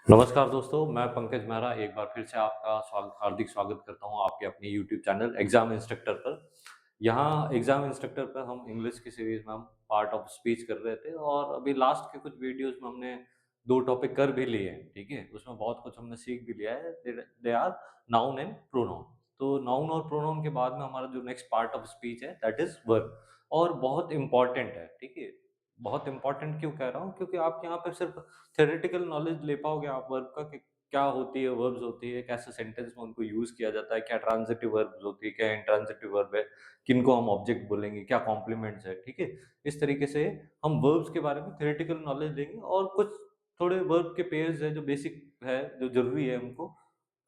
नमस्कार दोस्तों, मैं पंकज मेहरा एक बार फिर से आपका हार्दिक स्वागत करता हूँ आपके अपने यूट्यूब चैनल एग्ज़ाम इंस्ट्रक्टर पर। यहाँ एग्ज़ाम इंस्ट्रक्टर पर हम इंग्लिश की सीरीज़ में हम पार्ट ऑफ स्पीच कर रहे थे और अभी लास्ट के कुछ वीडियोज़ में हमने 2 टॉपिक कर भी लिए हैं, ठीक है? उसमें बहुत कुछ हमने सीख भी लिया है। They they are noun and pronoun. तो नाउन और प्रोनाउन के बाद में हमारा जो नेक्स्ट पार्ट ऑफ स्पीच है दैट इज़ वर्ब और बहुत इम्पोर्टेंट है, ठीक है? बहुत इम्पोर्टेंट क्यों कह रहा हूँ? क्योंकि आप यहाँ पे सिर्फ़ थ्योरेटिकल नॉलेज ले पाओगे आप वर्ब का कि क्या होती है, वर्ब्स होती है, कैसे सेंटेंस में उनको यूज़ किया जाता है, क्या ट्रांज़िटिव वर्ब्स होती है, क्या इंट्रांज़िटिव वर्ब है, किनको हम ऑब्जेक्ट बोलेंगे, क्या कॉम्प्लीमेंट्स है, ठीक है? इस तरीके से हम वर्ब्स के बारे में थ्योरेटिकल नॉलेज देंगे और कुछ थोड़े वर्ब के पेयर्स हैं जो बेसिक है, जो ज़रूरी है हमको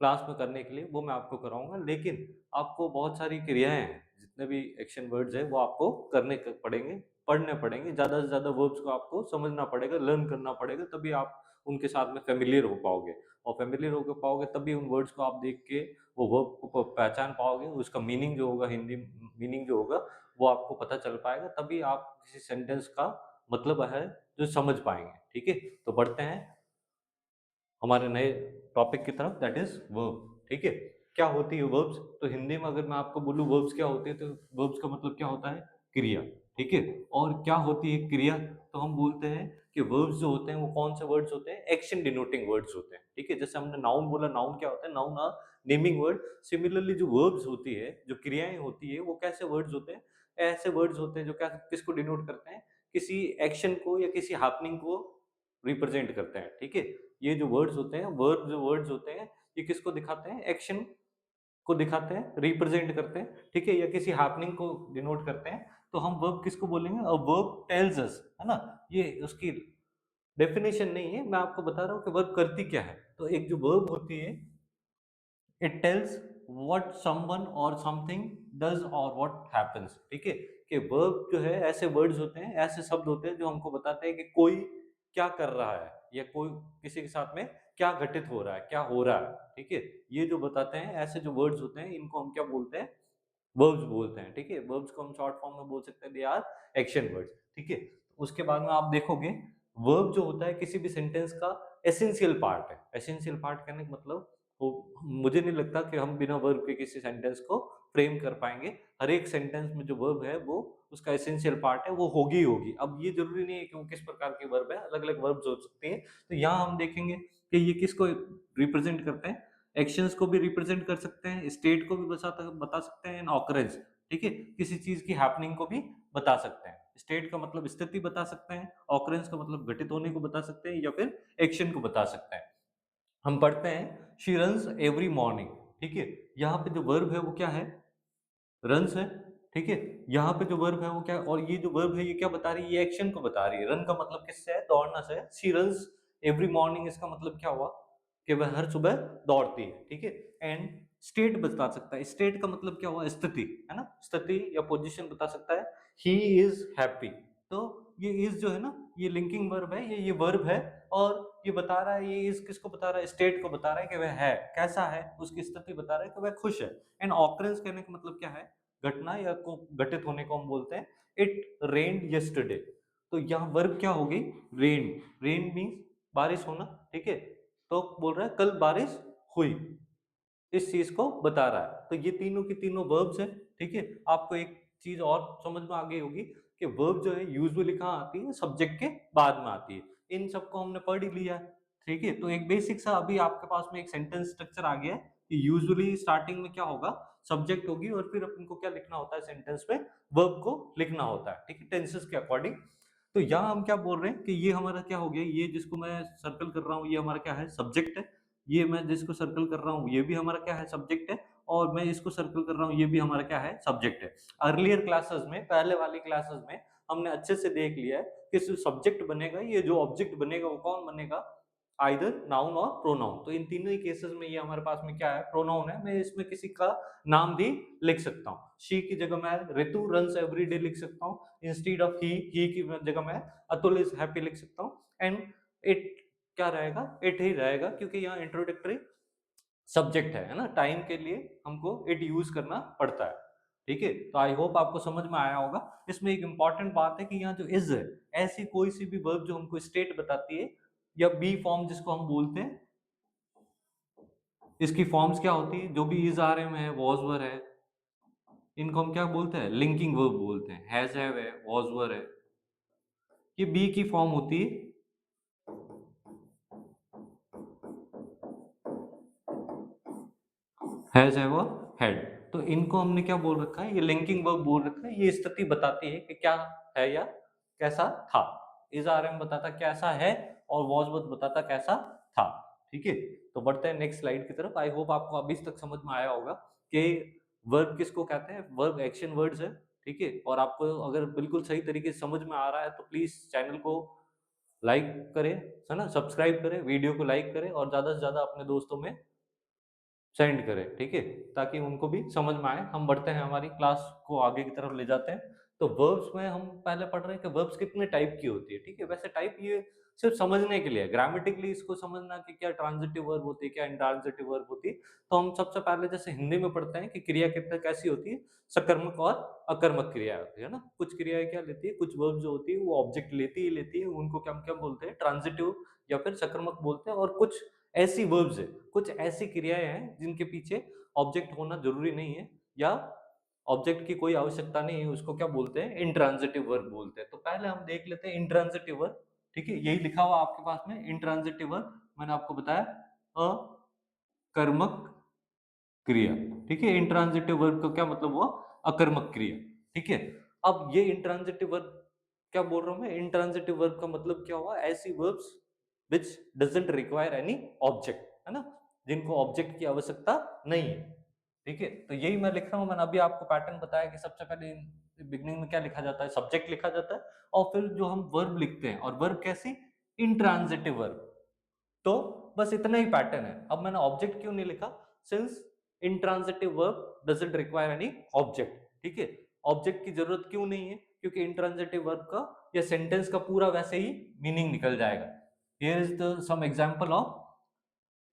क्लास में करने के लिए, वो मैं आपको कराऊँगा। लेकिन आपको बहुत सारी क्रियाएँ हैं, जितने भी एक्शन वर्ड्स हैं, वो आपको करने क पड़ेंगे, पढ़ने पड़ेंगे, ज़्यादा से ज़्यादा वर्ब्स को आपको समझना पड़ेगा, लर्न करना पड़ेगा, तभी आप उनके साथ में फ़ैमिलियर हो पाओगे और फ़ैमिलियर होके पाओगे तभी उन वर्ड्स को आप देख के वो वर्ब को पहचान पाओगे, उसका मीनिंग जो होगा हिंदी मीनिंग जो होगा, वो आपको पता चल पाएगा, तभी आप किसी सेंटेंस का मतलब है जो समझ पाएँगे, ठीक है? तो बढ़ते हैं हमारे नए टॉपिक की तरफ दैट इज़ वर्ब, ठीक है? क्या होती है वर्ब्स? तो हिंदी में अगर मैं आपको बोलूँ वर्ब्स क्या होती है, तो वर्ब्स का मतलब क्या होता है? क्रिया, ठीक है? और क्या होती है क्रिया? तो हम बोलते हैं कि वर्ब्स जो होते हैं वो कौन से वर्ड्स होते हैं? एक्शन डिनोटिंग वर्ड्स होते हैं, ठीक है? जैसे हमने नाउन बोला, नाउन क्या होता है? Noun are naming word. Similarly जो वर्ब्स होती है, जो क्रियाएँ होती है, वो कैसे वर्ड्स होते हैं? ऐसे वर्ड्स होते हैं जो क्या किसको डिनोट करते हैं? किसी एक्शन को या किसी हैपनिंग को रिप्रेजेंट करते हैं, ठीक है? ये जो वर्ड्स होते हैं, वर्ब जो वर्ड्स होते हैं, ये किसको दिखाते हैं? एक्शन को दिखाते हैं, रिप्रेजेंट करते हैं, ठीक है? या किसी हैपनिंग को डिनोट करते हैं, तो हम वर्ब किसको बोलेंगे? अ वर्ब टेल्स अस, है ना? ये उसकी डेफिनिशन नहीं है, मैं आपको बता रहा हूँ कि वर्ब करती क्या है। तो एक जो वर्ब होती है, इट टेल्स व्हाट समवन और समथिंग डज़ और व्हाट हैपेंस, ठीक है? कि वर्ब जो है ऐसे वर्ड्स होते हैं, ऐसे शब्द होते हैं जो हमको बताते हैं कि कोई क्या कर रहा है या कोई किसी के साथ में क्या घटित हो रहा है, क्या हो रहा है, ठीक है? ये जो बताते हैं ऐसे जो वर्ड्स होते हैं इनको हम क्या बोलते हैं? वर्ब्स बोलते हैं, ठीक है? वर्ब्स को हम शॉर्ट फॉर्म में बोल सकते हैं दे आर एक्शन वर्ड्स, ठीक है? उसके बाद में आप देखोगे वर्ब जो होता है किसी भी सेंटेंस का एसेंशियल पार्ट है। एसेंशियल पार्ट कहने का मतलब वो मुझे नहीं लगता कि हम बिना वर्ब के किसी सेंटेंस को फ्रेम कर पाएँगे। हर एक सेंटेंस में जो वर्ब है वो उसका एसेंशियल पार्ट है, वो होगी ही होगी। अब ये ज़रूरी नहीं है कि वो किस प्रकार की वर्ब है, अलग-अलग वर्ब्स हो सकती हैं। तो यहाँ हम देखेंगे कि ये किसको रिप्रेज़ेंट करते हैं? एक्शंस को भी रिप्रेजेंट कर सकते हैं, स्टेट को भी बता सकते हैं एंड ऑकरेंस, ठीक है? किसी चीज़ की हैपनिंग को भी बता सकते हैं। स्टेट का मतलब स्थिति बता सकते हैं, ऑकरेंस का मतलब घटित होने को बता सकते हैं या फिर एक्शन को बता सकते हैं। हम पढ़ते हैं शी रन्स एवरी मॉर्निंग, ठीक है? यहाँ पे जो वर्ब है वो क्या है? रन्स है, ठीक है? यहाँ पे जो वर्ब है वो क्या और ये जो वर्ब है ये क्या बता रही है? ये एक्शन को बता रही है। रन का मतलब किससे है? दौड़ना से है। शी रन्स एवरी मॉर्निंग इसका मतलब क्या हुआ? कि वह हर सुबह दौड़ती है, ठीक है? एंड स्टेट बता सकता है। स्टेट का मतलब क्या हुआ? स्थिति, है ना? स्थिति या पोज़ीशन बता सकता है। He is happy. तो ये इज़ जो है ना, ये लिंकिंग वर्ब है, ये वर्ब है और ये बता रहा है, ये इज़ किसको बता रहा है? स्टेट को बता रहा है कि वह है। कैसा है? उसकी स्थिति बता रहा है कि वह खुश है। एंड ऑकरेंस कहने का मतलब क्या है? घटना या को घटित होने को हम बोलते हैं इट रेन्ड यस्टरडे। तो यहाँ वर्ब क्या हो गई? रेन। रेन मीन्स बारिश होना, ठीक है? तो बोल रहा है कल बारिश हुई, इस चीज को बता रहा है। तो ये तीनों की तीनों वर्ब्स हैं, ठीक है? आपको एक चीज और समझ में आ गई होगी कि वर्ब जो है यूजुअली कहाँ आती है? सब्जेक्ट के बाद में आती है। इन सबको हमने पढ़ ही लिया है, ठीक है? तो एक बेसिक सा अभी आपके पास में एक सेंटेंस स्ट्रक्चर आ गया है कि यूजुअली स्टार्टिंग में क्या होगा? सब्जेक्ट होगी और फिर अपन को क्या लिखना होता है सेंटेंस में? वर्ब को लिखना होता है, ठीक है? टेंसेस के अकॉर्डिंग। तो यहाँ हम क्या बोल रहे हैं कि ये हमारा क्या हो गया? ये जिसको मैं सर्कल कर रहा हूँ ये हमारा क्या है? सब्जेक्ट है। ये मैं जिसको सर्कल कर रहा हूँ ये भी हमारा क्या है? सब्जेक्ट है और मैं इसको सर्कल कर रहा हूँ ये भी हमारा क्या है? सब्जेक्ट है। अर्लियर क्लासेस में पहले वाली क्लासेस में हमने अच्छे से देख लिया है कि जो सब्जेक्ट बनेगा ये जो ऑब्जेक्ट बनेगा वो कौन बनेगा? आइदर नाउन और प्रोनाउन। तो इन तीनों ही केसेस में ये हमारे पास में क्या है? प्रोनाउन है। मैं इसमें किसी का नाम भी लिख सकता हूँ। शी की जगह मैं ऋतु रन्स एवरीडे लिख सकता हूँ। इंस्टीड ऑफ ही की जगह मैं अतुल इज हैप्पी लिख सकता हूँ। एंड इट क्या रहेगा? इट ही रहेगा क्योंकि यहाँ इंट्रोडक्टरी सब्जेक्ट है ना? टाइम के लिए हमको इट यूज करना पड़ता है, ठीक है? तो आई होप आपको समझ में आया होगा। इसमें एक इंपॉर्टेंट बात है कि यहाँ जो इज है, ऐसी कोई सी भी वर्ब जो हमको स्टेट बताती है या बी फॉर्म जिसको हम बोलते हैं, इसकी फॉर्म्स क्या होती है? जो भी इज आर एम है, वॉज वर है, इनको हम क्या बोलते हैं? लिंकिंग वर्ब बोलते हैं। हैज हैव है, वॉज वर है, ये बी की फॉर्म होती है। हैज हैव और हैड, तो इनको हमने क्या बोल रखा है? ये लिंकिंग वर्ब बोल रखा है। ये स्थिति बताती है कि क्या है या कैसा था। इज आर एम बताता कैसा है और वॉज वर्ब बताता कैसा था। ठीक है, तो बढ़ते हैं नेक्स्ट स्लाइड की तरफ। आई होप आपको अभी तक समझ में आया होगा कि वर्ब किसको कहते हैं। वर्ब एक्शन वर्ड्स है। ठीक है, और आपको अगर बिल्कुल सही तरीके से समझ में आ रहा है तो प्लीज चैनल को लाइक करें, है ना, सब्सक्राइब करें, वीडियो को लाइक करें और ज्यादा से ज्यादा अपने दोस्तों में सेंड करें। ठीक है, ताकि उनको भी समझ में आए। हम बढ़ते हैं, हमारी क्लास को आगे की तरफ ले जाते हैं। तो वर्ब्स में हम पहले पढ़ रहे हैं कि वर्ब्स कितने टाइप की होती है। ठीक है, वैसे टाइप ये सिर्फ समझने के लिए, ग्रामेटिकली इसको समझना कि क्या ट्रांजिटिव वर्ब होती है, क्या इंट्रांजिटिव वर्ब होती है। तो हम सबसे पहले जैसे हिंदी में पढ़ते हैं कि क्रिया कितने कैसी होती है, सकर्मक और अकर्मक क्रिया होती है ना। कुछ क्रियाएं क्या लेती है, कुछ वर्ब जो होती है वो ऑब्जेक्ट लेती ही लेती है, उनको क्या हम क्या बोलते हैं? ट्रांजिटिव या फिर सकर्मक बोलते हैं। और कुछ ऐसी वर्ब्स है, कुछ ऐसी क्रियाएं हैं जिनके पीछे ऑब्जेक्ट होना जरूरी नहीं है या ऑब्जेक्ट की कोई आवश्यकता नहीं है, उसको क्या बोलते हैं? इंट्रांजिटिव वर्ब बोलते हैं। तो पहले हम देख लेते हैं इंट्रांजिटिव वर्ब। ठीक है, यही लिखा हुआ आपके पास में इंट्रांजिटिव वर्ब, मैंने आपको बताया अकर्मक क्रिया। ठीक है, इंट्रांजिटिव वर्ब का क्या मतलब हुआ? अकर्मक क्रिया। ठीक है, अब ये इंट्रांजिटिव वर्ब क्या बोल रहा हूं मैं? इंट्रांजिटिव वर्ब का मतलब क्या हुआ? ऐसी verbs which doesn't require any object, है ना, जिनको ऑब्जेक्ट की आवश्यकता नहीं है। ठीक है, तो यही मैं लिख रहा हूं। मैंने अभी आपको पैटर्न बताया कि सबसे पहले बिगनिंग में क्या लिखा जाता है? सब्जेक्ट लिखा जाता है, और फिर जो हम वर्ब लिखते हैं, और वर्ब कैसी? Intransitive verb. तो बस इतना ही पैटर्न है। अब मैंने ऑब्जेक्ट क्यों नहीं लिखा? Since intransitive verb doesn't require any object. ठीक है, ऑब्जेक्ट की जरूरत क्यों नहीं है? क्योंकि इंट्रांजिटिव वर्ब का या सेंटेंस का पूरा वैसे ही मीनिंग निकल जाएगा। Here is the some example of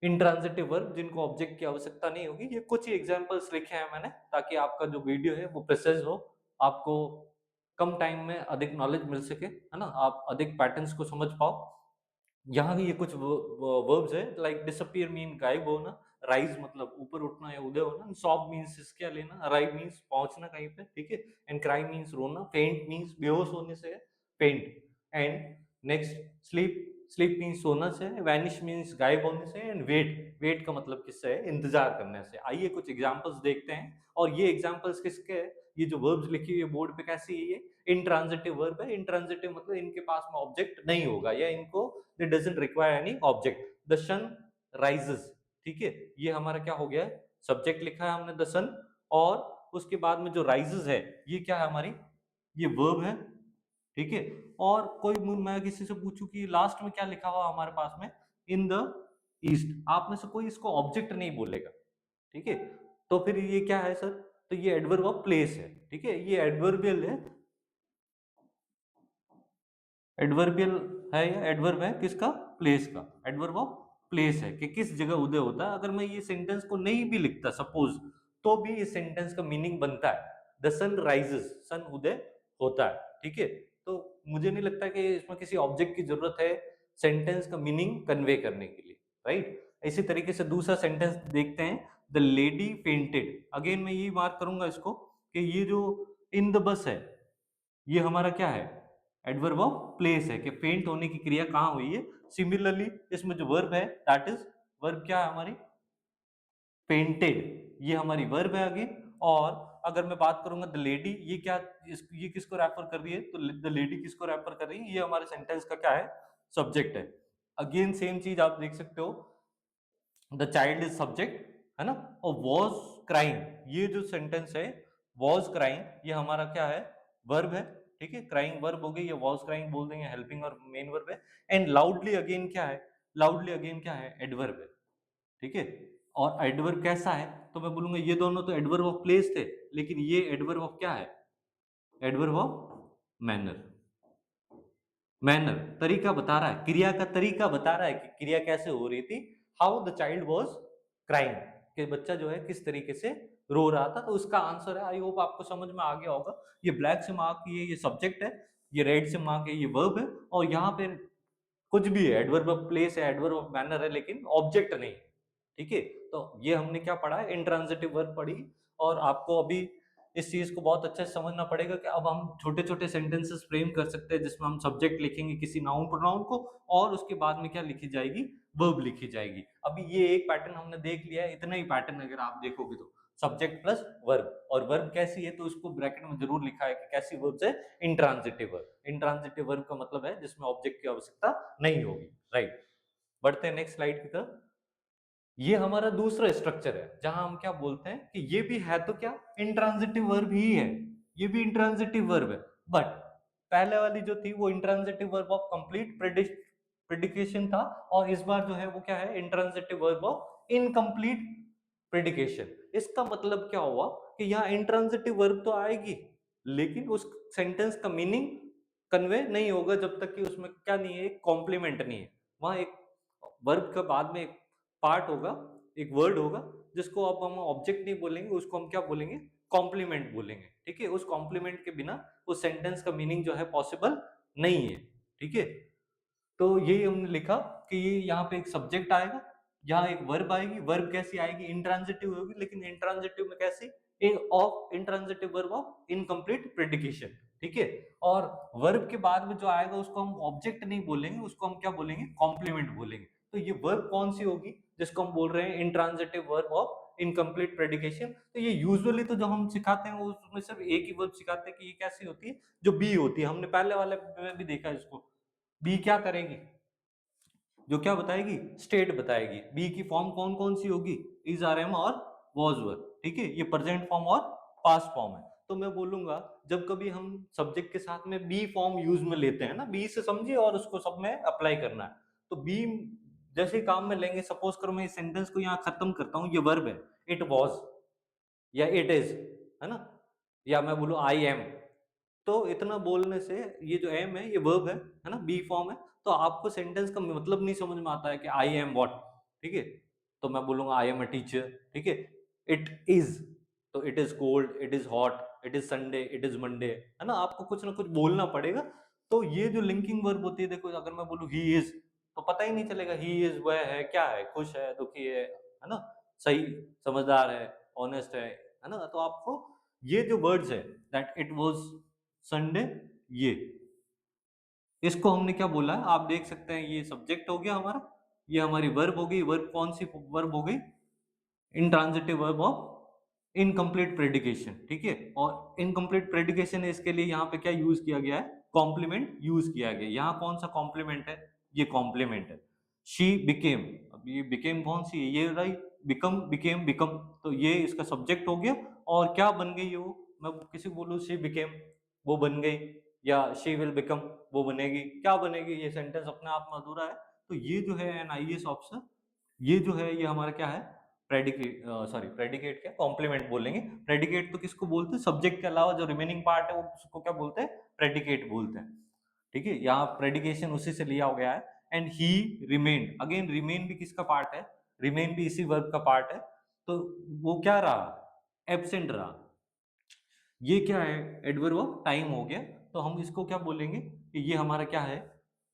intransitive verb जिनको ऑब्जेक्ट की आवश्यकता नहीं होगी। ये कुछ ही एग्जांपल्स लिखे हैं मैंने, ताकि आपका जो वीडियो है वो प्रिसाइज हो, आपको कम टाइम में अधिक नॉलेज मिल सके, है ना, आप अधिक पैटर्न्स को समझ पाओ। यहाँ भी ये कुछ वर्ब्स है, लाइक डिसअपीयर मीन गायब होना, राइज मतलब ऊपर उठना या उदय होना, सॉब मीन्स क्या लेना, अराइव मीन्स पहुंचना कहीं पे। ठीक है, एंड क्राई मीन्स रोना, फेंट मीन्स बेहोश होने से है, फेंट। And next sleep, sleep means सोना से है, वैनिश मीन्स गायब होने से, एंड वेट, वेट का मतलब किससे है? इंतजार करने से। आइए कुछ एग्जांपल्स देखते हैं, और ये एग्जांपल्स किसके है? ये जो वर्ब्स लिखी हुई है बोर्ड पे कैसी है? ये इंट्रांजिटिव वर्ब है। इंट्रांजिटिव मतलब इनके पास में ऑब्जेक्ट नहीं होगा, या इनको it doesn't require any object. The sun rises। ठीक है, ये हमारा क्या हो गया? सब्जेक्ट लिखा है हमने द सन, और उसके बाद में जो राइजेस है ये क्या है हमारी? ये वर्ब है। ठीक है, और कोई मैं किसी से पूछूं कि लास्ट में क्या लिखा हुआ हमारे पास में? इन द ईस्ट, आप में से कोई इसको ऑब्जेक्ट नहीं बोलेगा। ठीक है, तो फिर ये क्या है सर? तो ये एडवर्ब ऑफ प्लेस है। ठीक है, ये एडवर्बियल है, एडवर्बियल है या एडवर्ब है किसका? प्लेस का। एडवर्ब ऑफ प्लेस है कि किस जगह उदय होता है। अगर मैं ये सेंटेंस को नहीं भी लिखता सपोज, तो भी इस सेंटेंस का मीनिंग बनता है, द सन राइजेस, सन उदय होता है। ठीक है, तो मुझे नहीं लगता कि इसमें किसी ऑब्जेक्ट की जरूरत है सेंटेंस का मीनिंग कन्वे करने के लिए, राइट। इसी तरीके से दूसरा सेंटेंस देखते हैं, द लेडी फेंटेड। अगेन मैं यही मार्क करूंगा इसको कि ये जो इन द बस है, ये हमारा क्या है? एडवर्ब ऑफ प्लेस है कि फेंट होने की क्रिया कहां हुई है। सिमिलरली इसमें जो वर्ब है दैट इज, वर्ब क्या है हमारी? पेंटेड, ये हमारी वर्ब है आगे। और अगर मैं बात करूंगा द लेडी, ये क्या, ये किसको रेफर कर रही है? तो द लेडी किसको रेफर कर रही है? ये हमारे सेंटेंस का क्या है? सब्जेक्ट है। अगेन सेम चीज आप देख सकते हो, द चाइल्ड इज सब्जेक्ट, है ना, और वॉज क्राइंग, ये जो सेंटेंस है वॉज क्राइंग, ये हमारा क्या है? वर्ब है। ठीक है, क्राइंग वर्ब हो गई, ये वॉज क्राइंग बोल देंगे, हेल्पिंग और मेन वर्ब है। एंड लाउडली अगेन क्या है? लाउडली अगेन क्या है? एडवर्ब है। ठीक है, और एडवर्ब कैसा है? तो मैं बोलूंगा ये दोनों तो एडवर्ब ऑफ प्लेस थे, लेकिन ये एडवर्ब ऑफ क्या है? Adverb of manner. मैनर तरीका बता रहा है, क्रिया का तरीका बता रहा है कि क्रिया कैसे हो रही थी। How the child was crying, कि बच्चा जो है किस तरीके से रो रहा था। तो उसका आंसर है, आई होप आपको समझ में आ गया होगा। ये ब्लैक से मार्क ये सब्जेक्ट है, ये रेड से मार्क है ये वर्ब है, और यहाँ पे कुछ भी है, एडवर्ब ऑफ प्लेस है, एडवर्ब ऑफ मैनर है, लेकिन ऑब्जेक्ट नहीं। ठीक है। तो ये हमने क्या पढ़ा है, इंट्रांजिटिव वर्ब पढ़ी। और आपको अभी इस चीज को बहुत अच्छे से समझना पड़ेगा कि अब हम छोटे छोटे सेंटेंसेस फ्रेम कर सकते हैं जिसमें हम सब्जेक्ट लिखेंगे किसी नाउन प्रोनाउन को, और उसके बाद में क्या लिखी जाएगी, वर्ब लिखी जाएगी। अभी ये एक पैटर्न हमने देख लिया है, इतना ही पैटर्न अगर आप देखोगे तो सब्जेक्ट प्लस वर्ब। और वर्ब कैसी है तो उसको ब्रैकेट में जरूर लिखा है कि कैसी वर्ब है, इंट्रांजिटिव वर्ब। इंट्रांजिटिव वर्ब का मतलब है जिसमें ऑब्जेक्ट की आवश्यकता नहीं होगी, राइट। बढ़ते हैं नेक्स्ट स्लाइड की तरफ। ये हमारा दूसरा स्ट्रक्चर है जहां हम क्या बोलते हैं कि ये भी है तो क्या, इंट्रांजिटिव वर्ब ही है, ये भी इंट्रांजिटिव वर्ब है। बट पहले वाली जो थी वो इंट्रांजिटिव वर्ब ऑफ कंप्लीट प्रेडिकेशन था, और इस बार जो है वो क्या है, इंट्रांजिटिव वर्ब ऑफ इनकम्प्लीट प्रेडिकेशन। इसका मतलब क्या हुआ कि यहाँ इंट्रांजिटिव वर्ब तो आएगी लेकिन उस सेंटेंस का मीनिंग कन्वे नहीं होगा जब तक कि उसमें क्या नहीं है, कॉम्प्लीमेंट नहीं है। वहां एक वर्ब के बाद में एक पार्ट होगा, एक वर्ड होगा जिसको अब हम ऑब्जेक्ट नहीं बोलेंगे, उसको हम क्या बोलेंगे, कॉम्प्लीमेंट बोलेंगे। ठीक है, उस कॉम्प्लीमेंट के बिना उस सेंटेंस का मीनिंग जो है पॉसिबल नहीं है। ठीक है, तो यही हमने लिखा कि ये यहाँ पे एक सब्जेक्ट आएगा, यहाँ एक वर्ब आएगी। वर्ब कैसी आएगी, इंट्रांजिटिव होगी, लेकिन इंट्रांजिटिव में कैसी, of intransitive verb of incomplete predication. ठीक है, और वर्ब के बाद में जो आएगा उसको हम ऑब्जेक्ट नहीं बोलेंगे, उसको हम क्या बोलेंगे, कॉम्प्लीमेंट बोलेंगे। तो ये वर्ब कौन सी होगी जिसको हम बोल रहे हैं इंट्रांजिटिव वर्ब ऑफ इनकम्प्लीट प्रेडिकेशन। तो ये यूजुअली तो जो हम सिखाते हैं उसमें सिर्फ एक ही वर्ब सिखाते हैं कि ये कैसी होती है, जो बी होती है। हमने पहले वाले में भी देखा इसको, बी क्या करेगी, जो क्या बताएगी, स्टेट बताएगी। बी की फॉर्म कौन कौन सी होगी, इज, आर, एम और वॉज वर। ठीक है, ये प्रेजेंट फॉर्म और पास्ट फॉर्म है। तो मैं बोलूंगा जब कभी हम सब्जेक्ट के साथ में बी फॉर्म यूज में लेते हैं ना, बी से समझिए और उसको सब में अप्लाई करना है। तो बी जैसे काम में लेंगे, सपोज करो मैं इस सेंटेंस को यहाँ खत्म करता हूँ, ये वर्ब है, इट वॉज या इट इज, है ना, या मैं बोलूँ आई एम। तो इतना बोलने से ये जो एम है ये वर्ब है ना, बी फॉर्म है। तो आपको सेंटेंस का मतलब नहीं समझ में आता है कि आई एम व्हाट। ठीक है, तो मैं बोलूंगा आई एम अ टीचर। ठीक है, इट इज, तो it is cold, it is hot, it is Sunday, it is Monday, है ना, आपको कुछ ना कुछ बोलना पड़ेगा। तो ये जो लिंकिंग वर्ब होती है, देखो अगर मैं बोलूँ ही इज, तो पता ही नहीं चलेगा ही इज वह है, क्या है, खुश है, दुखी है ना, सही, समझदार है, ऑनेस्ट है ना। तो आपको ये जो वर्ड्स है, दैट इट वाज संडे, ये इसको हमने क्या बोला है, आप देख सकते हैं, ये सब्जेक्ट हो गया हमारा, ये हमारी वर्ब हो गई। वर्ब कौन सी वर्ब हो गई, intransitive verb of incomplete predication. ठीक है, और इनकम्प्लीट प्रेडिकेशन है, इसके लिए यहाँ पे क्या यूज किया गया है, कॉम्प्लीमेंट यूज किया गया। यहाँ कौन सा कॉम्प्लीमेंट है, ये कॉम्प्लीमेंट है। शी बिकेम, अब ये बिकेम कौन सी है, ये रही, बिकम, बिकेम, बिकम। तो ये इसका सब्जेक्ट हो गया, और क्या बन गई वो, मैं किसी को बोलूँ शी बिकेम, वो बन गई, या शी विल बिकम, वो बनेगी, क्या बनेगी, ये सेंटेंस अपने आप में अधूरा है। तो ये जो है एन आईएएस ऑफिसर, ये जो है ये हमारा क्या है, प्रेडिकेट, सॉरी प्रेडिकेट क्या, कॉम्प्लीमेंट बोलेंगे। प्रेडिकेट तो किसको बोलते हैं, सब्जेक्ट के अलावा जो रिमेनिंग पार्ट है वो उसको क्या बोलते हैं, प्रेडिकेट बोलते हैं। ठीक है, यहाँ प्रेडिकेशन उसी से लिया हो गया है। And he remain, again remain भी किसका पार्ट है, रिमेन भी इसी वर्ब का पार्ट है। तो वो क्या रहा, एब्सेंट रहा। ये क्या है, एडवर्ब ऑफ टाइम हो गया। तो हम इसको क्या बोलेंगे कि ये हमारा क्या है,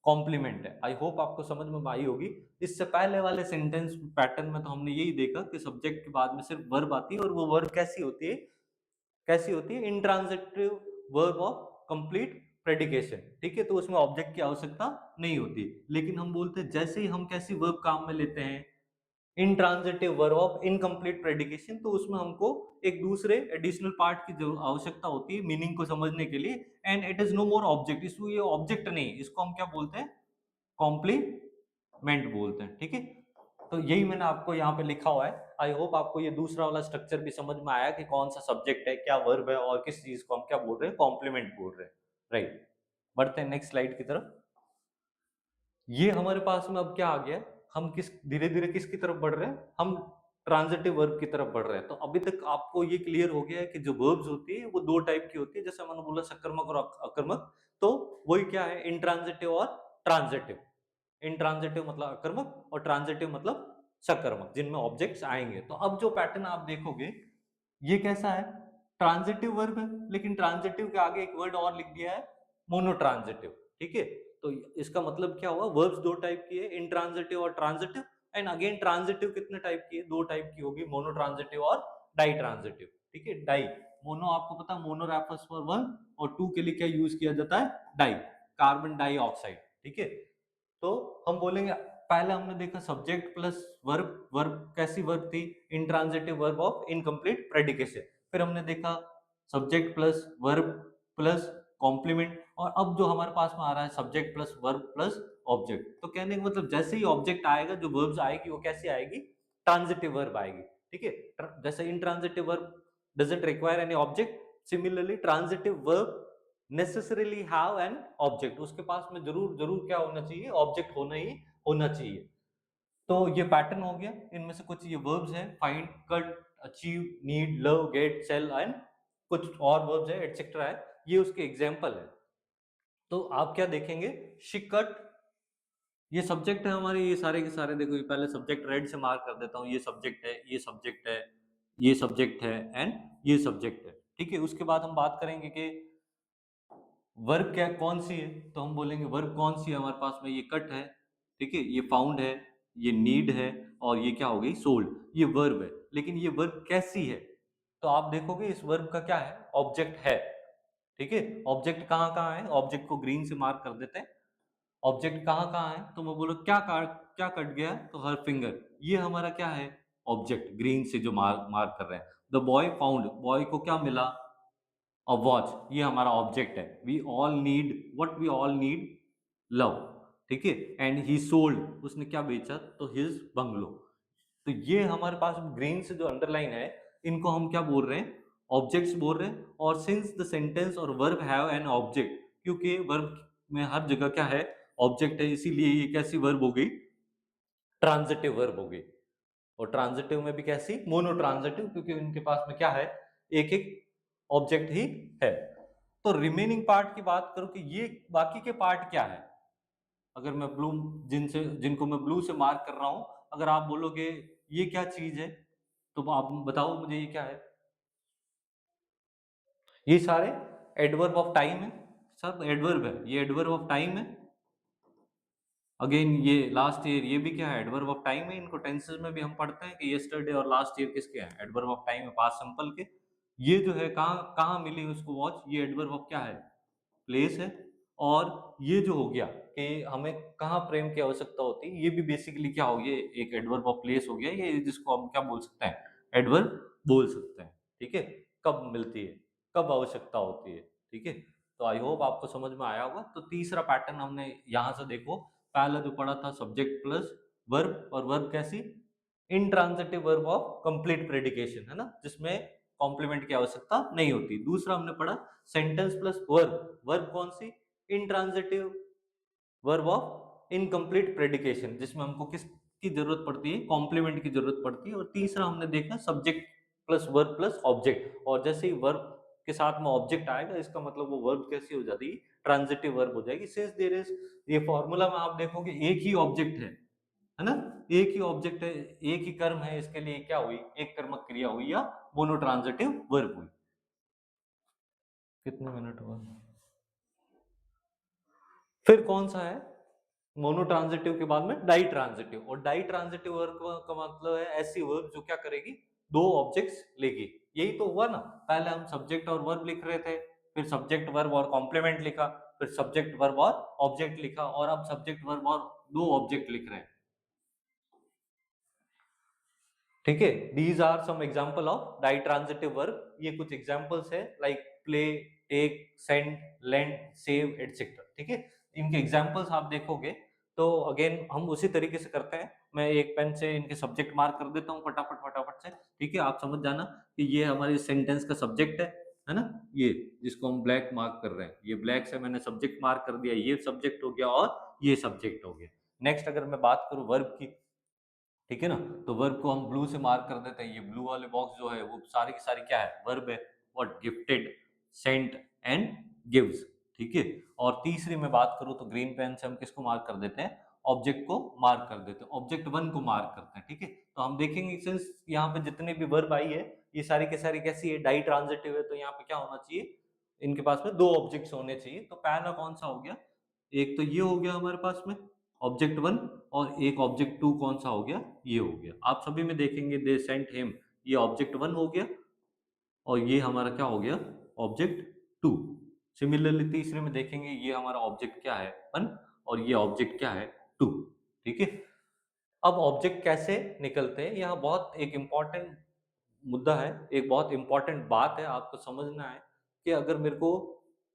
कॉम्प्लीमेंट है। आई होप आपको समझ में आई होगी। इससे पहले वाले सेंटेंस पैटर्न में तो हमने यही देखा कि सब्जेक्ट के बाद में सिर्फ वर्ब आती है, और वो वर्ब कैसी होती है, कैसी होती है, इंट्रांजिटिव वर्ब ऑफ कंप्लीट प्रेडिकेशन। ठीक है, तो उसमें ऑब्जेक्ट की आवश्यकता नहीं होती। लेकिन हम बोलते हैं जैसे ही हम कैसी वर्ब काम में लेते हैं, इंट्रांजिटिव वर्ब ऑफ इनकम्प्लीट प्रेडिकेशन, तो उसमें हमको एक दूसरे एडिशनल पार्ट की जो आवश्यकता होती है मीनिंग को समझने के लिए। And it is no more object, इसको ये ऑब्जेक्ट नहीं, इसको हम क्या बोलते हैं, कॉम्प्लीमेंट बोलते हैं। ठीक है, तो यही मैंने आपको यहाँ पे लिखा हुआ है। आई होप आपको ये दूसरा वाला स्ट्रक्चर भी समझ में आया कि कौन सा सब्जेक्ट है, क्या वर्ब है, और किस चीज को हम क्या बोल रहे हैं, कॉम्प्लीमेंट बोल रहे हैं, राइट। बढ़ते हैं नेक्स्ट स्लाइड की तरफ। ये हमारे पास में अब क्या आ गया, हम किस धीरे धीरे किसकी तरफ बढ़ रहे हैं, हम ट्रांजिटिव वर्ब की तरफ बढ़ रहे हैं। तो अभी तक आपको ये क्लियर हो गया है कि जो वर्ब्स होती है वो दो टाइप की होती है, जैसे मैंने बोला सकर्मक और अकर्मक। तो वही क्या है, इंट्रांजिटिव और ट्रांजिटिव। इंट्रांजिटिव मतलब अकर्मक, और ट्रांजिटिव मतलब सकर्मक, जिनमें ऑब्जेक्ट्स आएंगे। तो अब जो पैटर्न आप देखोगे, ये कैसा है, ट्रांजिटिव वर्ब है, लेकिन ट्रांजिटिव के आगे एक वर्ड और लिख दिया है, मोनोट्रांजिटिव। ठीक है, तो इसका मतलब क्या हुआ, वर्ब्स दो टाइप की है, इंट्रांजिटिव और ट्रांजिटिव। एंड अगेन ट्रांजिटिव कितने टाइप की है, दो टाइप की होगी, मोनो ट्रांजिटिव और डाई ट्रांजिटिव। ठीक है, डाई मोनो आपको पता, मोनो रेफर्स फॉर वन, और टू के लिए क्या यूज किया जाता है, डाई, कार्बन डाइऑक्साइड। ठीक है, तो हम बोलेंगे पहले हमने देखा सब्जेक्ट प्लस वर्ब, वर्ब कैसी वर्ब थी, intransitive verb of incomplete predication. फिर हमने देखा subject plus verb plus complement, और अब जो हमारे पास में आ रहा है subject plus verb plus object. तो कहने का मतलब जैसे ही ऑब्जेक्ट आएगा, जो वर्ब्स आएगी वो कैसी आएगी, ट्रांजिटिव वर्ब आएगी। ठीक है, जैसे intransitive verb doesn't require any object, similarly transitive verb necessarily have an object, उसके पास में जरूर जरूर क्या होना चाहिए, ऑब्जेक्ट होना ही होना चाहिए। तो ये पैटर्न हो गया, इनमें से कुछ ये वर्ब्स हैं, find, cut, achieve, need, love, get, sell and कुछ और वर्ब्स है, एटसेट्रा है, ये उसके एग्जांपल है। तो आप क्या देखेंगे, शिकट, ये सब्जेक्ट है हमारे, ये सारे के सारे देखो, ये पहले सब्जेक्ट रेड से मार्क कर देता हूँ, ये सब्जेक्ट है, ये सब्जेक्ट है, ये सब्जेक्ट है एंड ये सब्जेक्ट है। ठीक है, उसके बाद हम बात करेंगे कि वर्ब क्या कौन सी है, तो हम बोलेंगे वर्ब कौन सी है हमारे पास में, ये कट है, ठीक है, ये फाउंड है, ये नीड है, और ये क्या हो गई, सोल्ड, ये वर्ब है। लेकिन ये वर्ब कैसी है, तो आप देखोगे इस वर्ब का क्या है, ऑब्जेक्ट है। ठीक है, ऑब्जेक्ट कहाँ कहाँ है, ऑब्जेक्ट को ग्रीन से मार्क कर देते हैं। ऑब्जेक्ट कहाँ कहाँ है, तो मैं बोलो क्या कट गया, तो हर फिंगर, ये हमारा क्या है, ऑब्जेक्ट, ग्रीन से जो मार्क कर रहे हैं। द बॉय फाउंड, बॉय को क्या मिला, अ वॉच, ये हमारा ऑब्जेक्ट है। We all need, what we all need, love. ठीक है, एंड ही सोल्ड, उसने क्या बेचा, तो हिज बंगलो। तो ये हमारे पास ग्रीन से जो अंडरलाइन है, इनको हम क्या बोल रहे हैं, ऑब्जेक्ट्स बोल रहे हैं। और सिंस द सेंटेंस और वर्ब हैव एन ऑब्जेक्ट, क्योंकि वर्ब में हर जगह क्या है, ऑब्जेक्ट है, इसीलिए ये कैसी वर्ब हो गई, ट्रांजिटिव वर्ब हो गई। और ट्रांजिटिव में भी कैसी, मोनो ट्रांजिटिव, क्योंकि उनके पास में क्या है, एक एक ऑब्जेक्ट ही है। तो रिमेनिंग पार्ट की बात करूं कि ये बाकी के पार्ट क्या है, अगर मैं ब्लू, जिनको मैं ब्लू से मार्क कर रहा हूं, अगर आप बोलोगे ये क्या चीज है, तो आप बताओ मुझे ये क्या है, ये सारे एडवर्ब ऑफ टाइम है, सब एडवर्ब है, ये एडवर्ब ऑफ टाइम है। अगेन ये लास्ट ईयर, ये भी क्या है, एडवर्ब ऑफ टाइम है। इनको टेंसेस में भी हम पढ़ते हैं कि यस्टरडे और लास्ट ईयर किसके हैं, एडवर्ब ऑफ टाइम है, पास्ट सिंपल के। ये जो है कहाँ कहाँ मिली उसको वॉच, ये एडवर्ब ऑफ क्या है, प्लेस है। और ये जो हो गया कि हमें कहाँ प्रेम की आवश्यकता होती है, ये भी बेसिकली क्या हो गया, एक एडवर्ब ऑफ प्लेस हो गया, ये जिसको हम क्या बोल सकते हैं, एडवर्ब बोल सकते हैं। ठीक है, कब मिलती है, कब आवश्यकता होती है। ठीक है, तो आई होप आपको समझ में आया होगा। तो तीसरा पैटर्न हमने यहाँ से देखो, पहला जो पढ़ा था सब्जेक्ट प्लस वर्ब, और वर्ब कैसी, इंट्रांजिटिव वर्ब ऑफ कंप्लीट प्रेडिकेशन, है ना, जिसमें कॉम्प्लीमेंट की आवश्यकता नहीं होती। दूसरा हमने पढ़ा सेंटेंस प्लस वर्ब, वर्ब कौन सी, इंट्रांजिटिव वर्ब ऑफ इनकम्प्लीट प्रेडिकेशन, जिसमें हमको किस की जरूरत पड़ती है, कॉम्प्लीमेंट की जरूरत पड़ती है। और तीसरा हमने देखा subject plus verb plus object, और जैसे ही वर्ब के साथ में ऑब्जेक्ट आएगा, इसका मतलब वो वर्ब कैसी हो जाती है, ट्रांजिटिव वर्ब हो जाएगी। सिंस देयर इज, ये फॉर्मूला में आप देखोगे एक ही ऑब्जेक्ट है ना, एक ही ऑब्जेक्ट है, एक ही कर्म है, इसके लिए क्या हुई, एक कर्मक क्रिया हुई या मोनो ट्रांजिटिव वर्ब हुई। कितने मिनट हुआ, फिर कौन सा है, मोनो ट्रांजिटिव के बाद में डाई ट्रांजिटिव, और डाई ट्रांजिटिव वर्ब का मतलब है ऐसी वर्ब जो क्या करेगी, दो ऑब्जेक्ट्स लेगी। यही तो हुआ ना, पहले हम सब्जेक्ट और वर्ब लिख रहे थे, फिर सब्जेक्ट वर्ब और कॉम्प्लीमेंट लिखा, फिर सब्जेक्ट वर्ब और ऑब्जेक्ट लिखा, और अब सब्जेक्ट वर्ब और दो ऑब्जेक्ट लिख रहे हैं। ठीक है, these are some example of ditransitive verb, ये कुछ एग्जांपल्स है, like play, take, send, lend, save etcetera. ठीक है, इनके एग्जांपल्स आप देखोगे तो अगेन हम उसी तरीके से करते हैं। मैं एक पेन से इनके सब्जेक्ट मार्क कर देता हूँ फटाफट फटाफट से। ठीक है, आप समझ जाना कि ये हमारे सेंटेंस का सब्जेक्ट है ना, ये जिसको हम ब्लैक मार्क कर रहे हैं, ये ब्लैक से मैंने सब्जेक्ट मार्क कर दिया, ये सब्जेक्ट हो गया और ये सब्जेक्ट हो गया। नेक्स्ट अगर मैं बात करूं वर्ब की, ठीक है ना, तो वर्ब को हम ब्लू से मार्क कर देते हैं, ये ब्लू वाले बॉक्स जो है वो सारी की सारी क्या है, वर्ब है, what, gifted, sent and gives. ठीक है, और तीसरी में बात करूं तो ग्रीन पेन से हम किसको मार्क कर देते हैं, ऑब्जेक्ट को मार्क कर देते हैं, ऑब्जेक्ट वन को मार्क करते हैं। ठीक है, तो हम देखेंगे सिंस यहाँ पे जितने भी वर्ब आई है, ये सारी के सारी कैसी है, डाई ट्रांजिटिव है, तो यहाँ पे क्या होना चाहिए, इनके पास में दो ऑब्जेक्ट्स होने चाहिए। तो पहला कौन सा हो गया, एक तो ये हो गया हमारे पास में ऑब्जेक्ट 1 और एक ऑब्जेक्ट 2 कौन सा हो गया, ये हो गया। आप सभी में देखेंगे दे सेंट हिम, ये ऑब्जेक्ट 1 हो गया और ये हमारा क्या हो गया, ऑब्जेक्ट 2। सिमिलरली तीसरे में देखेंगे ये हमारा ऑब्जेक्ट क्या है 1 और ये ऑब्जेक्ट क्या है 2। ठीक है, अब ऑब्जेक्ट कैसे निकलते हैं, यहाँ बहुत एक इम्पॉर्टेंट मुद्दा है, एक बहुत इंपॉर्टेंट बात है, आपको समझना है कि अगर मेरे को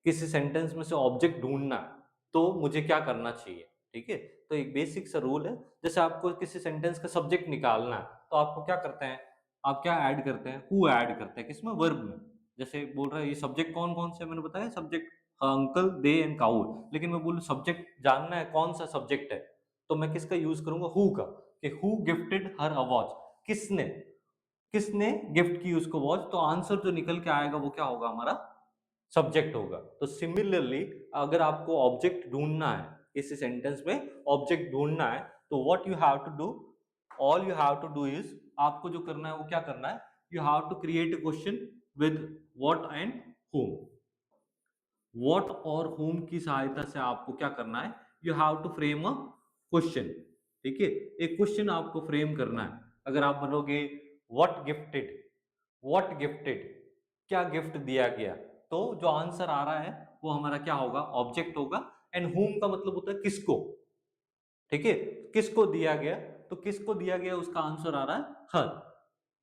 किसी सेंटेंस में से ऑब्जेक्ट ढूंढना है तो मुझे क्या करना चाहिए। ठीक है, तो एक बेसिक सा रूल है, जैसे आपको किसी सेंटेंस का सब्जेक्ट निकालना है तो आपको क्या करते हैं, आप क्या ऐड करते हैं, हु ऐड करते हैं, किसमें, वर्ब में। जैसे बोल रहा है ये सब्जेक्ट कौन कौन से, मैंने बताया सब्जेक्ट अंकल, दे एंड काऊ, लेकिन मैं बोलूँ सब्जेक्ट जानना है कौन सा सब्जेक्ट है, तो मैं किसका यूज करूंगा, हु का, कि who gifted her a watch, किसने, किसने गिफ्ट की उसको वॉच, तो आंसर जो निकल के आएगा वो क्या होगा, हमारा सब्जेक्ट होगा। तो सिमिलरली अगर आपको ऑब्जेक्ट ढूंढना है किसी सेंटेंस में, ऑब्जेक्ट ढूंढना है, तो what you have to do, all you have to do is, आपको जो करना है वो क्या करना है, you have to create a question with what and whom। What और whom की सहायता से आपको क्या करना है, you have to frame a question. ठीक है, एक क्वेश्चन आपको फ्रेम करना है। अगर आप बोलोगे व्हाट गिफ्टेड, व्हाट गिफ्टेड, क्या गिफ्ट दिया गया, तो जो आंसर आ रहा है वो हमारा क्या होगा, ऑब्जेक्ट होगा। एंड whom का मतलब होता है किसको। ठीक है, किसको दिया गया, तो किसको दिया गया उसका आंसर आ रहा है हर।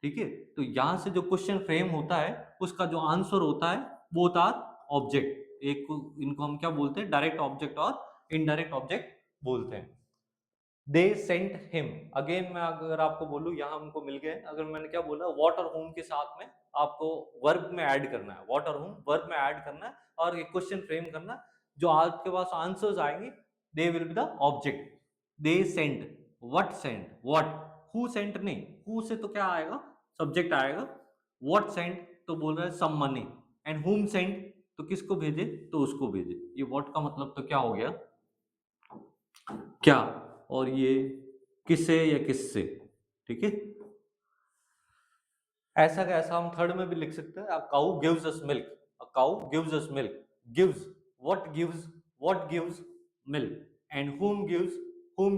ठीक है, तो यहां से जो क्वेश्चन फ्रेम होता है उसका जो आंसर होता है वो होता है ऑब्जेक्ट। एक इनको हम क्या बोलते हैं, डायरेक्ट ऑब्जेक्ट और इनडायरेक्ट ऑब्जेक्ट बोलते हैं। दे सेंट हिम, अगेन मैं अगर आपको बोलूं यहाँ हमको मिल गए, अगर मैंने क्या बोला, वॉट और होम के साथ में आपको वर्ब में ऐड करना है, वॉट और होम वर्ब में ऐड करना है और एक क्वेश्चन फ्रेम करना है। जो आपके पास आंसर्स आएंगे they will be the object. They sent, what sent, what, who sent नहीं, हु से तो क्या आएगा, सब्जेक्ट आएगा। व्हाट सेंट तो बोल रहा है some money, and whom sent तो किसको भेजे, तो उसको भेजे। ये व्हाट का मतलब तो क्या हो गया, क्या, और ये किसे या किससे। ठीक है, ऐसा का ऐसा हम थर्ड में भी लिख सकते हैं, cow gives us milk, a cow gives us milk, gives, what gives milk, and whom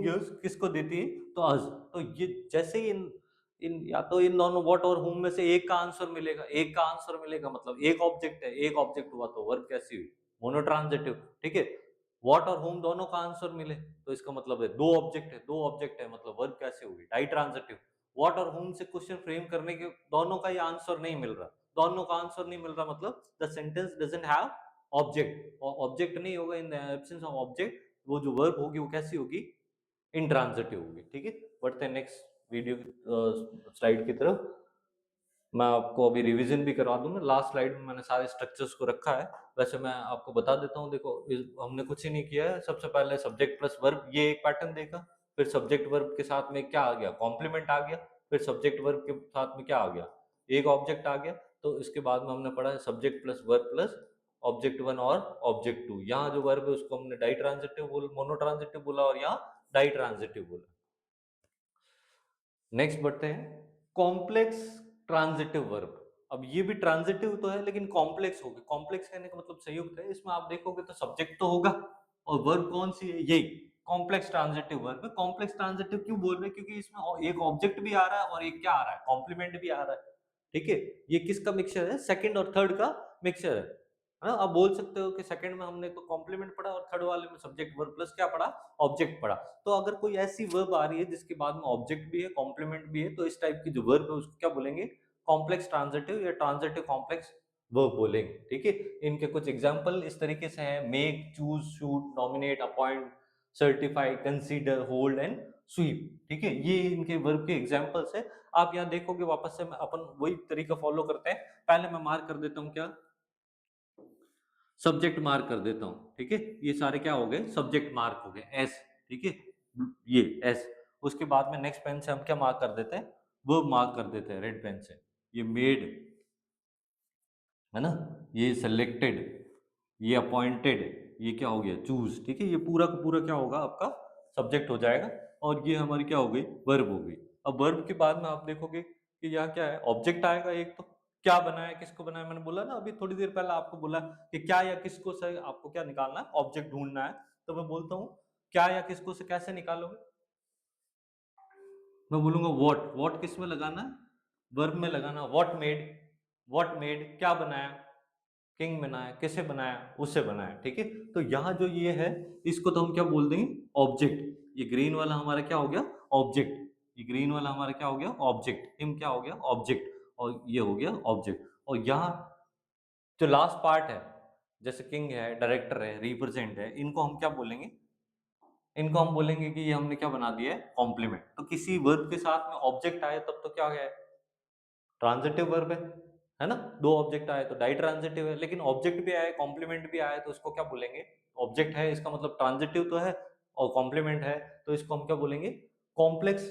gives किसको देती है, तो अस। तो ये जैसे ही इन इन या तो इन दोनों व्हाट और whom में से एक का आंसर मिलेगा, एक का आंसर मिलेगा, मतलब एक ऑब्जेक्ट है, एक ऑब्जेक्ट हुआ तो वर्ब कैसी हुई, मोनोट्रांजिटिव। ठीक है, व्हाट और whom दोनों का आंसर मिले तो इसका मतलब है दो ऑब्जेक्ट है, दो ऑब्जेक्ट है मतलब वर्ब कैसे होगी, डाई ट्रांजिटिव। व्हाट और whom से क्वेश्चन फ्रेम करने के दोनों का ही आंसर नहीं मिल रहा, दोनों का आंसर नहीं मिल रहा मतलब the sentence doesn't have object, और ऑब्जेक्ट नहीं होगा, in the absence of object वो जो वर्ब होगी वो कैसी होगी, इंट्रांजिटिव होगी। ठीक है, बढ़ते हैं नेक्स्ट वीडियो स्लाइड की तरफ। मैं आपको अभी रिवीजन भी करवा दूंगा, लास्ट स्लाइड में मैंने सारे स्ट्रक्चर्स को रखा है। वैसे मैं आपको बता देता हूँ, देखो हमने कुछ ही नहीं किया है, सबसे पहले सब्जेक्ट प्लस वर्ब ये एक पैटर्न देखा, फिर सब्जेक्ट वर्ब के साथ में क्या आ गया, कॉम्प्लीमेंट आ गया, फिर सब्जेक्ट वर्ब के साथ में क्या आ गया, एक ऑब्जेक्ट आ गया। तो इसके बाद में हमने पढ़ा है subject plus verb plus object 1 और ऑब्जेक्ट 2। यहाँ जो वर्ब है उसको हमने डाई ट्रांजिटिव बोला, मोनो ट्रांजिटिव बोला, और यहाँ डाई ट्रांजिटिव बोला। नेक्स्ट बढ़ते हैं, कॉम्प्लेक्स ट्रांजिटिव वर्ब। अब ये भी ट्रांजिटिव तो है लेकिन कॉम्प्लेक्स हो गया, कॉम्प्लेक्स कहने का मतलब संयुक्त है, इसमें आप देखोगे तो सब्जेक्ट तो होगा और वर्ब कौन सी है, यही कॉम्प्लेक्स ट्रांजिटिव वर्ब है। कॉम्प्लेक्स ट्रांजिटिव क्यों बोल रहे हैं, क्योंकि इसमें एक ऑब्जेक्ट भी आ रहा है और एक क्या आ रहा है, कॉम्प्लीमेंट भी आ रहा है। ठीक है, ये किसका मिक्सचर है, सेकंड और थर्ड का मिक्सचर है ना। आप बोल सकते हो कि सेकंड में हमने तो कॉम्प्लीमेंट पढ़ा और थर्ड वाले में सब्जेक्ट वर्ब प्लस क्या पढ़ा, ऑब्जेक्ट पढ़ा। तो अगर कोई ऐसी वर्ब आ रही है जिसके बाद में ऑब्जेक्ट भी है, कॉम्प्लीमेंट भी है, तो इस टाइप की जो वर्ब है उसको क्या बोलेंगे, कॉम्प्लेक्स ट्रांजिटिव या ट्रांजिटिव कॉम्प्लेक्स वर्ब बोलेंगे। ठीक है, इनके कुछ एग्जांपल इस तरीके से हैं, make, choose, shoot, nominate, appoint, certify, consider, hold and sweep. ठीक है, ये इनके वर्ब के एग्जांपल्स है। आप यहाँ देखोगे वापस से अपन वही तरीका फॉलो करते हैं, पहले मैं मार्क कर देता हूँ, क्या सब्जेक्ट मार्क कर देता हूं। ठीक है, ये सारे क्या हो गए, सब्जेक्ट मार्क हो गए एस। ठीक है, ये एस। उसके बाद में नेक्स्ट पेन से हम क्या मार्क कर देते हैं, वर्ब मार्क कर देते हैं रेड पेन से। ये मेड है ना, ये सेलेक्टेड, ये अपॉइंटेड, ये क्या हो गया, चूज। ठीक है, ये पूरा का पूरा क्या होगा, आपका सब्जेक्ट हो जाएगा और ये हमारी क्या हो गई, वर्ब हो गई। अब वर्ब के बाद में आप देखोगे कि यहाँ क्या है, ऑब्जेक्ट आएगा एक, तो क्या बनाया, किसको बनाया, मैंने बोला ना अभी थोड़ी देर पहले आपको बोला कि क्या या किसको से आपको क्या निकालना है, ऑब्जेक्ट ढूंढना है। तो मैं बोलता हूँ क्या या किसको से कैसे निकालोगे? मैं बोलूंगा वॉट, वॉट किस में लगाना है? वर्ब में लगाना। वॉट मेड क्या बनाया? किंग बनाया। किसे बनाया? उसे बनाया। ठीक है, तो यहाँ जो ये है इसको तो हम क्या बोल देंगे? ऑब्जेक्ट। ये ग्रीन वाला हमारा क्या हो गया? ऑब्जेक्ट। ये ग्रीन वाला हमारा क्या हो गया? ऑब्जेक्ट। हिम क्या हो गया? ऑब्जेक्ट। और ये हो गया ऑब्जेक्ट। और यहाँ जो लास्ट पार्ट है, जैसे किंग है, डायरेक्टर है, रिप्रेजेंट है, इनको हम क्या बोलेंगे? इनको हम बोलेंगे कि ये हमने क्या बना दिया है? कॉम्प्लीमेंट। तो किसी वर्ब के साथ में ऑब्जेक्ट आए तब तो क्या है? ट्रांजिटिव वर्ब है ना? दो ऑब्जेक्ट आए तो डाई ट्रांजिटिव है, लेकिन ऑब्जेक्ट भी आए, कॉम्प्लीमेंट भी आए, तो उसको क्या बोलेंगे? ऑब्जेक्ट है इसका मतलब ट्रांजिटिव तो है, और कॉम्प्लीमेंट है तो इसको हम क्या बोलेंगे? कॉम्प्लेक्स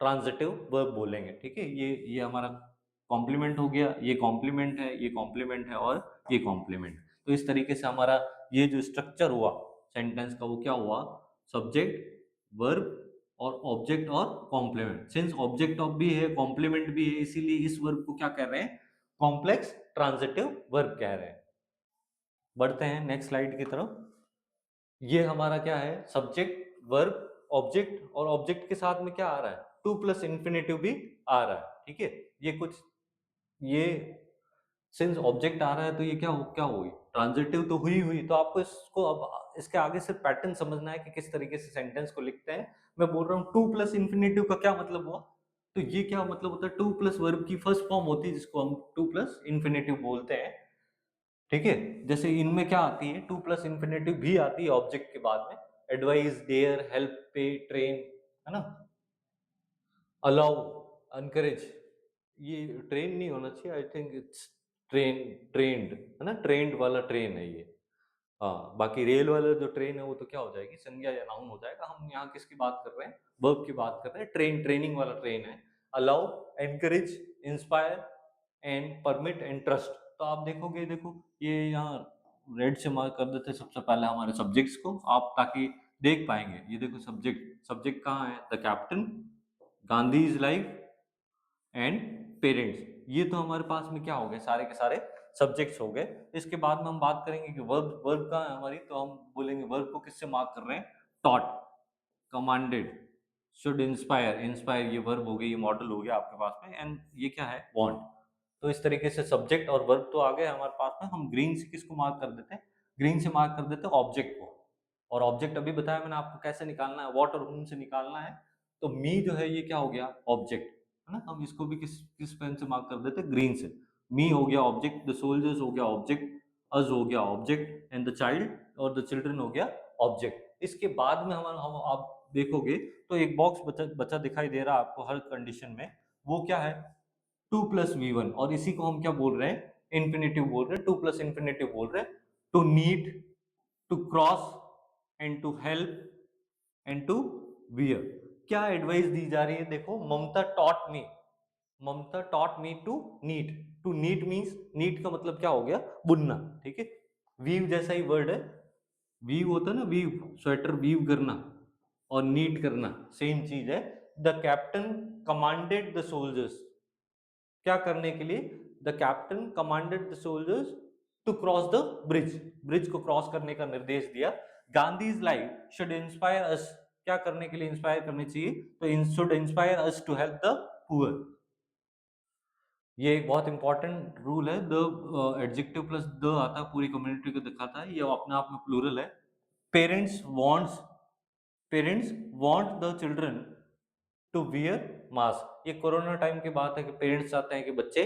ट्रांजिटिव वर्ब बोलेंगे। ठीक है, ये हमारा कॉम्प्लीमेंट हो गया, ये कॉम्प्लीमेंट है, ये कॉम्प्लीमेंट है, और ये कॉम्प्लीमेंट। तो इस तरीके से हमारा ये जो स्ट्रक्चर हुआ सेंटेंस का, वो क्या हुआ? सब्जेक्ट, वर्ब और ऑब्जेक्ट और कॉम्प्लीमेंट। सिंस ऑब्जेक्ट ऑफ भी है, कॉम्प्लीमेंट भी है, इसीलिए इस वर्ब को क्या कह रहे हैं? कॉम्प्लेक्स ट्रांजिटिव वर्ब कह रहे हैं। बढ़ते हैं नेक्स्ट स्लाइड की तरफ। ये हमारा क्या है? सब्जेक्ट, वर्ब, ऑब्जेक्ट, और ऑब्जेक्ट के साथ में क्या आ रहा है? टू प्लस इन्फिनेटिव भी आ रहा है। ठीक है, ये कुछ, ये सिंस ऑब्जेक्ट आ रहा है तो ये क्या हुई? ट्रांजिटिव तो हुई। तो आपको इसको अब इसके आगे से पैटर्न समझना है कि किस तरीके से सेंटेंस को लिखते हैं। मैं बोल रहा हूँ टू प्लस इन्फिनेटिव का क्या मतलब हुआ? तो ये क्या मतलब होता है? टू प्लस वर्ब की फर्स्ट फॉर्म होती है जिसको हम टू प्लस इन्फिनेटिव बोलते हैं। ठीक है, जैसे इनमें क्या आती है? टू प्लस इन्फिनेटिव भी आती है ऑब्जेक्ट के बाद में। एडवाइस, डेयर, हेल्प, पे, ट्रेन, है ना? Allow, encourage. ये ट्रेन नहीं होना चाहिए, आई थिंक इट्स ट्रेंड, है ना? ट्रेंड वाला ट्रेन है ये। हाँ, बाकी रेल वाला जो ट्रेन है वो तो क्या हो जाएगी? संज्ञा या नाउन हो जाएगा। हम यहाँ किसकी बात कर रहे हैं? वर्ब की बात कर रहे हैं। ट्रेनिंग वाला ट्रेन है। Allow, encourage, inspire and permit and trust. तो आप देखोगे, देखो ये यहाँ रेड से मार्क कर देते हैं सबसे पहले हमारे सब्जेक्ट्स को आप, ताकि देख पाएंगे। ये देखो सब्जेक्ट, सब्जेक्ट कहाँ है? The captain, Gandhi is life and parents. ये तो हमारे पास में क्या हो गए? सारे के सारे सब्जेक्ट्स हो गए। इसके बाद में हम बात करेंगे कि वर्ब, वर्ब कहाँ है हमारी? तो हम बोलेंगे वर्ब को किससे मार्क कर रहे हैं? Taught, commanded, should inspire. Inspire ये वर्ब हो गई, ये मॉडल हो गया आपके पास में। एंड ये क्या है? वांट। तो इस तरीके से सब्जेक्ट और वर्ब तो आ गए हमारे पास में। हम ग्रीन से किसको मार्क कर देते हैं? ग्रीन से मार्क कर देते हैं ऑब्जेक्ट को। और ऑब्जेक्ट अभी बताया मैंने आपको कैसे निकालना है, व्हाट और whom से निकालना है। तो मी जो है ये क्या हो गया? ऑब्जेक्ट, है ना? हम इसको भी किस किस पेन से मार्क कर देते हैं? ग्रीन से। मी हो गया ऑब्जेक्ट, द सोल्जर्स हो गया ऑब्जेक्ट, अस हो गया ऑब्जेक्ट, एंड द चाइल्ड और द चिल्ड्रन हो गया ऑब्जेक्ट। इसके बाद में हम आप देखोगे तो एक बॉक्स बचा बचा दिखाई दे रहा है आपको हर कंडीशन में। वो क्या है? To plus V one. और इसी को हम क्या बोल रहे हैं? इन्फिनेटिव बोल रहे हैं। टू प्लस इन्फिनेटिव बोल रहे हैं। To need, to cross, and to help, and to wear. क्या एडवाइस दी जा रही है? देखो, Mamata taught me to knit. To knit means, knit का मतलब क्या हो गया? बुनना। ठीक है, वीव जैसा ही वर्ड है। वीव होता है ना, वीव, स्वेटर वीव करना, और नीट करना सेम चीज है। The captain commanded the soldiers, क्या करने के लिए? The captain commanded the soldiers to cross the bridge, bridge को क्रॉस करने का निर्देश दिया। Gandhi life should inspire us, क्या करने के लिए इंस्पायर करनी चाहिए? तो should inspire us to help the poor. ये एक बहुत इंपॉर्टेंट रूल है। द एडजेक्टिव प्लस द आता है, पूरी कम्युनिटी को दिखाता है, ये अपने आप में प्लूरल है। Parents wants, parents want the children to wear mask. ये कोरोना टाइम की बात है कि पेरेंट्स चाहते हैं कि बच्चे,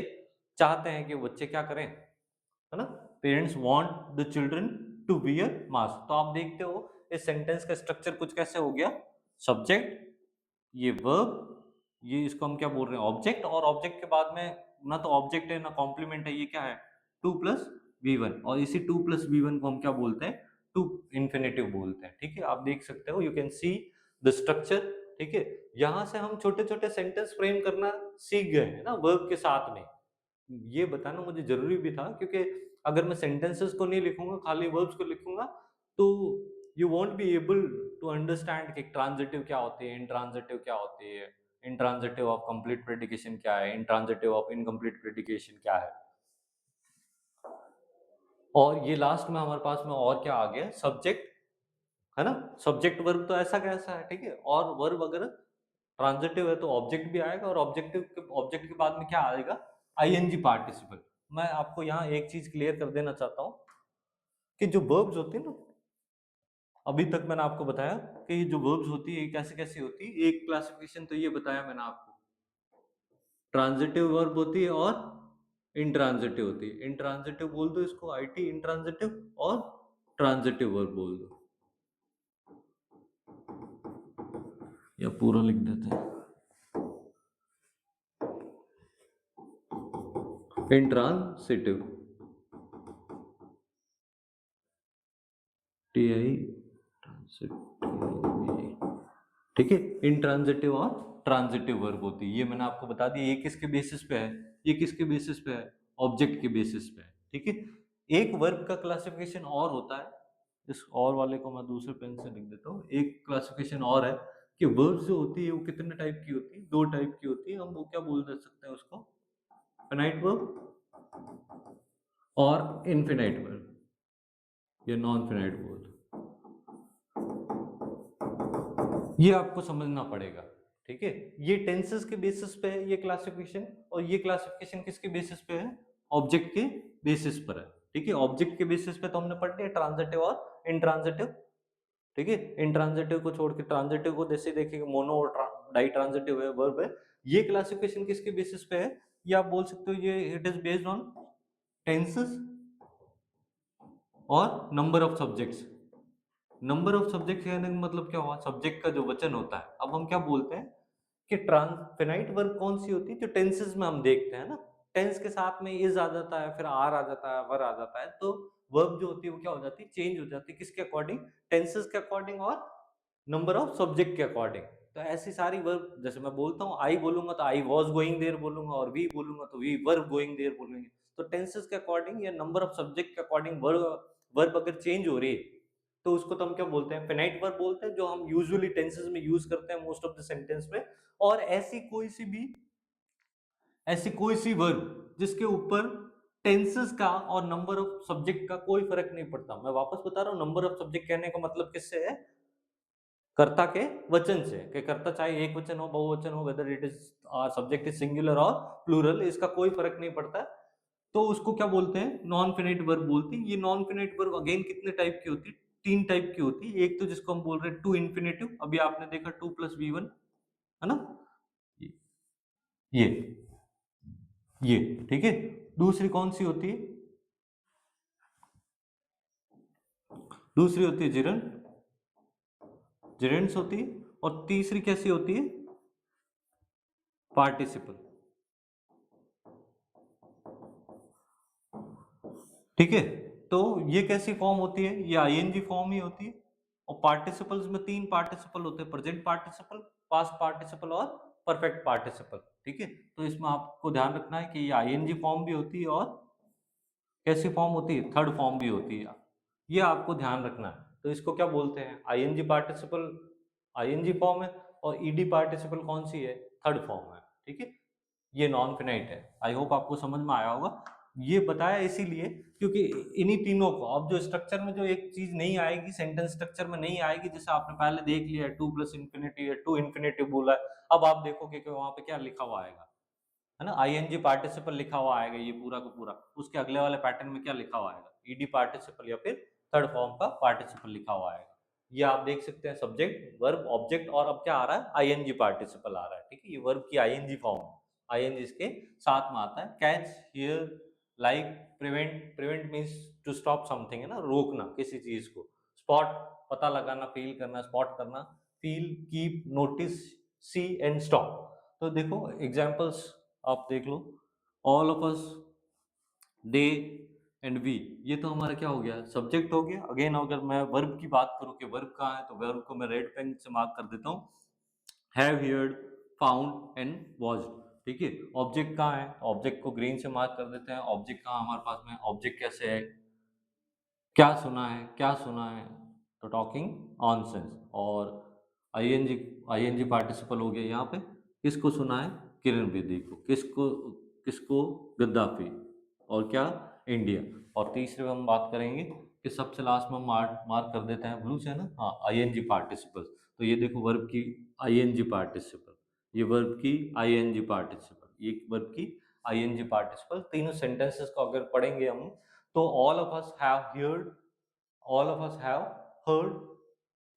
चाहते हैं कि बच्चे क्या करें, है ना? Parents want the children to wear mask. तो आप देखते हो इस सेंटेंस का स्ट्रक्चर कुछ कैसे हो गया? सब्जेक्ट, ये वर्ब, ये इसको हम क्या बोल रहे हैं? ऑब्जेक्ट। और ऑब्जेक्ट के बाद में ना तो ऑब्जेक्ट है ना कॉम्प्लीमेंट है, ये क्या है? To plus V one. और इसी टू प्लस वी वन को हम क्या बोलते हैं? टू इन्फिनेटिव बोलते हैं। ठीक है, आप देख सकते हो, you can see the structure. ठीक है, यहां से हम छोटे छोटे सेंटेंस फ्रेम करना सीख गए हैं ना वर्ब के साथ में। ये बताना मुझे जरूरी भी था, क्योंकि अगर मैं सेंटेंसेस को नहीं लिखूंगा, खाली वर्ब्स को लिखूंगा, तो you won't be able to understand कि ट्रांजिटिव क्या होती है, इंट्रांजिटिव क्या होती है, इंट्रांजिटिव ऑफ कंप्लीट प्रेडिकेशन क्या है, इंट्रांजिटिव ऑफ इनकम्प्लीट प्रेडिकेशन क्या है। और ये लास्ट में हमारे पास में और क्या आ गया? सब्जेक्ट, है ना। सब्जेक्ट वर्ब तो ऐसा कैसा है, ठीक है। और वर्ब अगर ट्रांजिटिव है तो ऑब्जेक्ट भी आएगा, और ऑब्जेक्ट के बाद में क्या आएगा, आईएनजी पार्टिसिपल। मैं आपको यहाँ एक चीज क्लियर कर देना चाहता हूँ कि जो वर्ब्स होती है ना, अभी तक मैंने आपको बताया कि ये जो वर्ब्स होती है कैसे कैसे होती है। एक क्लासिफिकेशन तो ये बताया मैंने आपको, ट्रांजिटिव वर्ब होती है और इंट्रांजिटिव होती है। इंट्रांजिटिव बोल दो इसको आईटी इंट्रांजिटिव, और ट्रांजिटिव वर्ब बोल दो, या पूरा लिख देते हैं इंट्रांसिटिव, टी आई ट्रांसिटिव, ठीक है। इंट्रांजिटिव और ट्रांजिटिव वर्ब होती है। ये मैंने आपको बता दिया। ये किसके बेसिस पे है, ये किसके बेसिस पे है, ऑब्जेक्ट के बेसिस पे है, ठीक है। एक वर्ब का क्लासिफिकेशन और होता है, इस और वाले को मैं दूसरे पेन से लिख देता हूँ। एक क्लासिफिकेशन और है कि वर्ब्स जो होती है वो कितने टाइप की होती है, दो टाइप की होती है। हम वो क्या बोल दे सकते हैं उसको, फिनाइट वर्ब और इनफिनाइट वर्ब या नॉन फिनाइट वर्ब। ये आपको समझना पड़ेगा, ठीक है। ये टेंसेस के बेसिस पे है ये क्लासिफिकेशन, और ये क्लासिफिकेशन किसके बेसिस पे है, ऑब्जेक्ट के बेसिस पर है, ठीक है। ऑब्जेक्ट के बेसिस पे तो हमने पढ़ लिया ट्रांजिटिव और इंट्रांजिटिव, ठीक है। इंट्रांजिटिव को छोड़ के ट्रांजिटिव को जैसे देखेंगे मोनो और डाई ट्रांजिटिव है, वर्ब है। ये क्लासिफिकेशन किसके बेसिस पे है, ये आप बोल सकते हो ये it is based on tenses और number of subjects. Number of subject कहने का मतलब क्या हुआ, सब्जेक्ट का जो वचन होता है। अब हम क्या बोलते हैं कि ट्रांसफिनाइट वर्ब कौन सी होती है, जो टेंसेस में हम देखते हैं ना, टेंस के साथ में इज आ जाता है, फिर आर आ जाता है, वर आ जाता है, तो वर्ब जो होती है वो क्या हो जाती है, चेंज हो जाती है, किसके अकॉर्डिंग, टेंसेस के अकॉर्डिंग और नंबर ऑफ सब्जेक्ट के अकॉर्डिंग। तो ऐसी सारी वर्ब, जैसे मैं बोलता हूँ आई बोलूंगा तो आई वॉज गोइंग देयर बोलूंगा, और वी बोलूंगा तो वी वर गोइंग देयर बोलेंगे। तो टेंसेस के अकॉर्डिंग या नंबर ऑफ सब्जेक्ट के अकॉर्डिंग वर्ब वर्ब अगर चेंज हो रही है तो उसको तो हम क्या बोलते हैं, फिनाइट वर्ब बोलते हैं, जो हम यूजुअली टेंसेस में यूज करते हैं मोस्ट ऑफ द सेंटेंस में। और ऐसी कोई सी वर्ब जिसके ऊपर टेंसेस का और नंबर ऑफ सब्जेक्ट का कोई फर्क नहीं पड़ता। मैं वापस बता रहा हूँ, नंबर ऑफ सब्जेक्ट कहने का मतलब किससे है, कर्ता के वचन से, कि कर्ता चाहे एक वचन हो बहुवचन हो, whether it is subject is singular और प्लूरल, इसका कोई फर्क नहीं पड़ता। तो उसको क्या बोलते हैं, नॉन फिनाइट वर्ब बोलते हैं। ये नॉन फिनाइट वर्ब अगेन कितने टाइप की होती है, तीन टाइप की होती है। एक तो जिसको हम बोल रहे हैं टू इन्फिनेटिव, अभी आपने देखा 2+v1, है ना, ये ये ठीक है। दूसरी कौन सी होती है, दूसरी होती है जिरेंट्स होती है, और तीसरी कैसी होती है, पार्टिसिपल, ठीक है। तो ये कैसी फॉर्म होती है, ये आईएनजी फॉर्म ही होती है। और पार्टिसिपल्स में तीन पार्टिसिपल होते हैं, प्रेजेंट पार्टिसिपल, पास्ट पार्टिसिपल और परफेक्ट पार्टिसिपल, ठीक है। तो इसमें आपको ध्यान रखना है कि ये आईएनजी फॉर्म भी होती है और कैसी फॉर्म होती है, थर्ड फॉर्म भी होती है। ये आपको ध्यान रखना है। तो इसको क्या बोलते हैं, आईएनजी पार्टिसिपल आईएनजी फॉर्म है, और ईडी पार्टिसिपल कौन सी है, थर्ड फॉर्म है, ठीक है। ये नॉन फिनाइट है। आई होप आपको समझ में आया होगा। ये बताया इसीलिए क्योंकि इन्हीं तीनों को, अब जो स्ट्रक्चर में जो एक चीज नहीं आएगी, सेंटेंस स्ट्रक्चर में नहीं आएगी, जैसे आपने पहले देख लिया है टू प्लस इन्फिनिटी है, टू इन्फिनेटिव बोला है। अब आप देखोगे कि वहां पे क्या लिखा हुआ आएगा, है ना, आईएनजी पार्टिसिपल लिखा हुआ आएगा, ये पूरा का पूरा। उसके अगले वाले पैटर्न में क्या लिखा हुआ आएगा, ईडी पार्टिसिपल या फिर थर्ड फॉर्म का पार्टिसिपल लिखा हुआ आएगा। ये आप देख सकते हैं, सब्जेक्ट वर्ब ऑब्जेक्ट, और अब क्या आ रहा है, आईएनजी पार्टिसिपल आ रहा है, ठीक है। ये वर्ब की आईएनजी फॉर्म है, आईएनजी इसके साथ में आता है। Catch, hear, like, prevent, prevent means to stop something, है ना, रोकना किसी चीज को। स्पॉट, पता लगाना, फील करना, स्पॉट करना। Feel, keep, notice, see and stop. तो देखो एग्जांपल्स आप देख लो, all of us, they and we, ये तो हमारा क्या हो गया, सब्जेक्ट हो गया। अगेन अगर मैं वर्ब की बात करूं कि वर्ब कहाँ है, तो वर्ब को मैं रेड पेन से मार्क कर देता हूँ, have heard, found and watched, ठीक है। ऑब्जेक्ट कहाँ है, ऑब्जेक्ट को ग्रीन से मार्क कर देते हैं। ऑब्जेक्ट कहाँ हमारे पास में, ऑब्जेक्ट कैसे है, क्या सुना है, क्या सुना है, तो टॉकिंग ऑनसेंस। और आईएनजी आईएनजी पार्टिसिपल हो गया यहाँ पे, किसको सुना है, किरण बेदी को, किसको किसको, गद्दाफी, और क्या, इंडिया। और तीसरे में हम बात करेंगे कि सबसे लास्ट में मार्क मार्क कर देते हैं ब्लू से ना, हाँ आईएनजी पार्टिसिपल। तो ये देखो वर्ब की आईएनजी पार्टिसिपल, ये वर्ब की आईएनजी पार्टिसिपल, ये वर्ब की आईएनजी पार्टिसिपल। तीनों सेंटेंसेस को अगर पढ़ेंगे हम तो all of us have heard, all of us have heard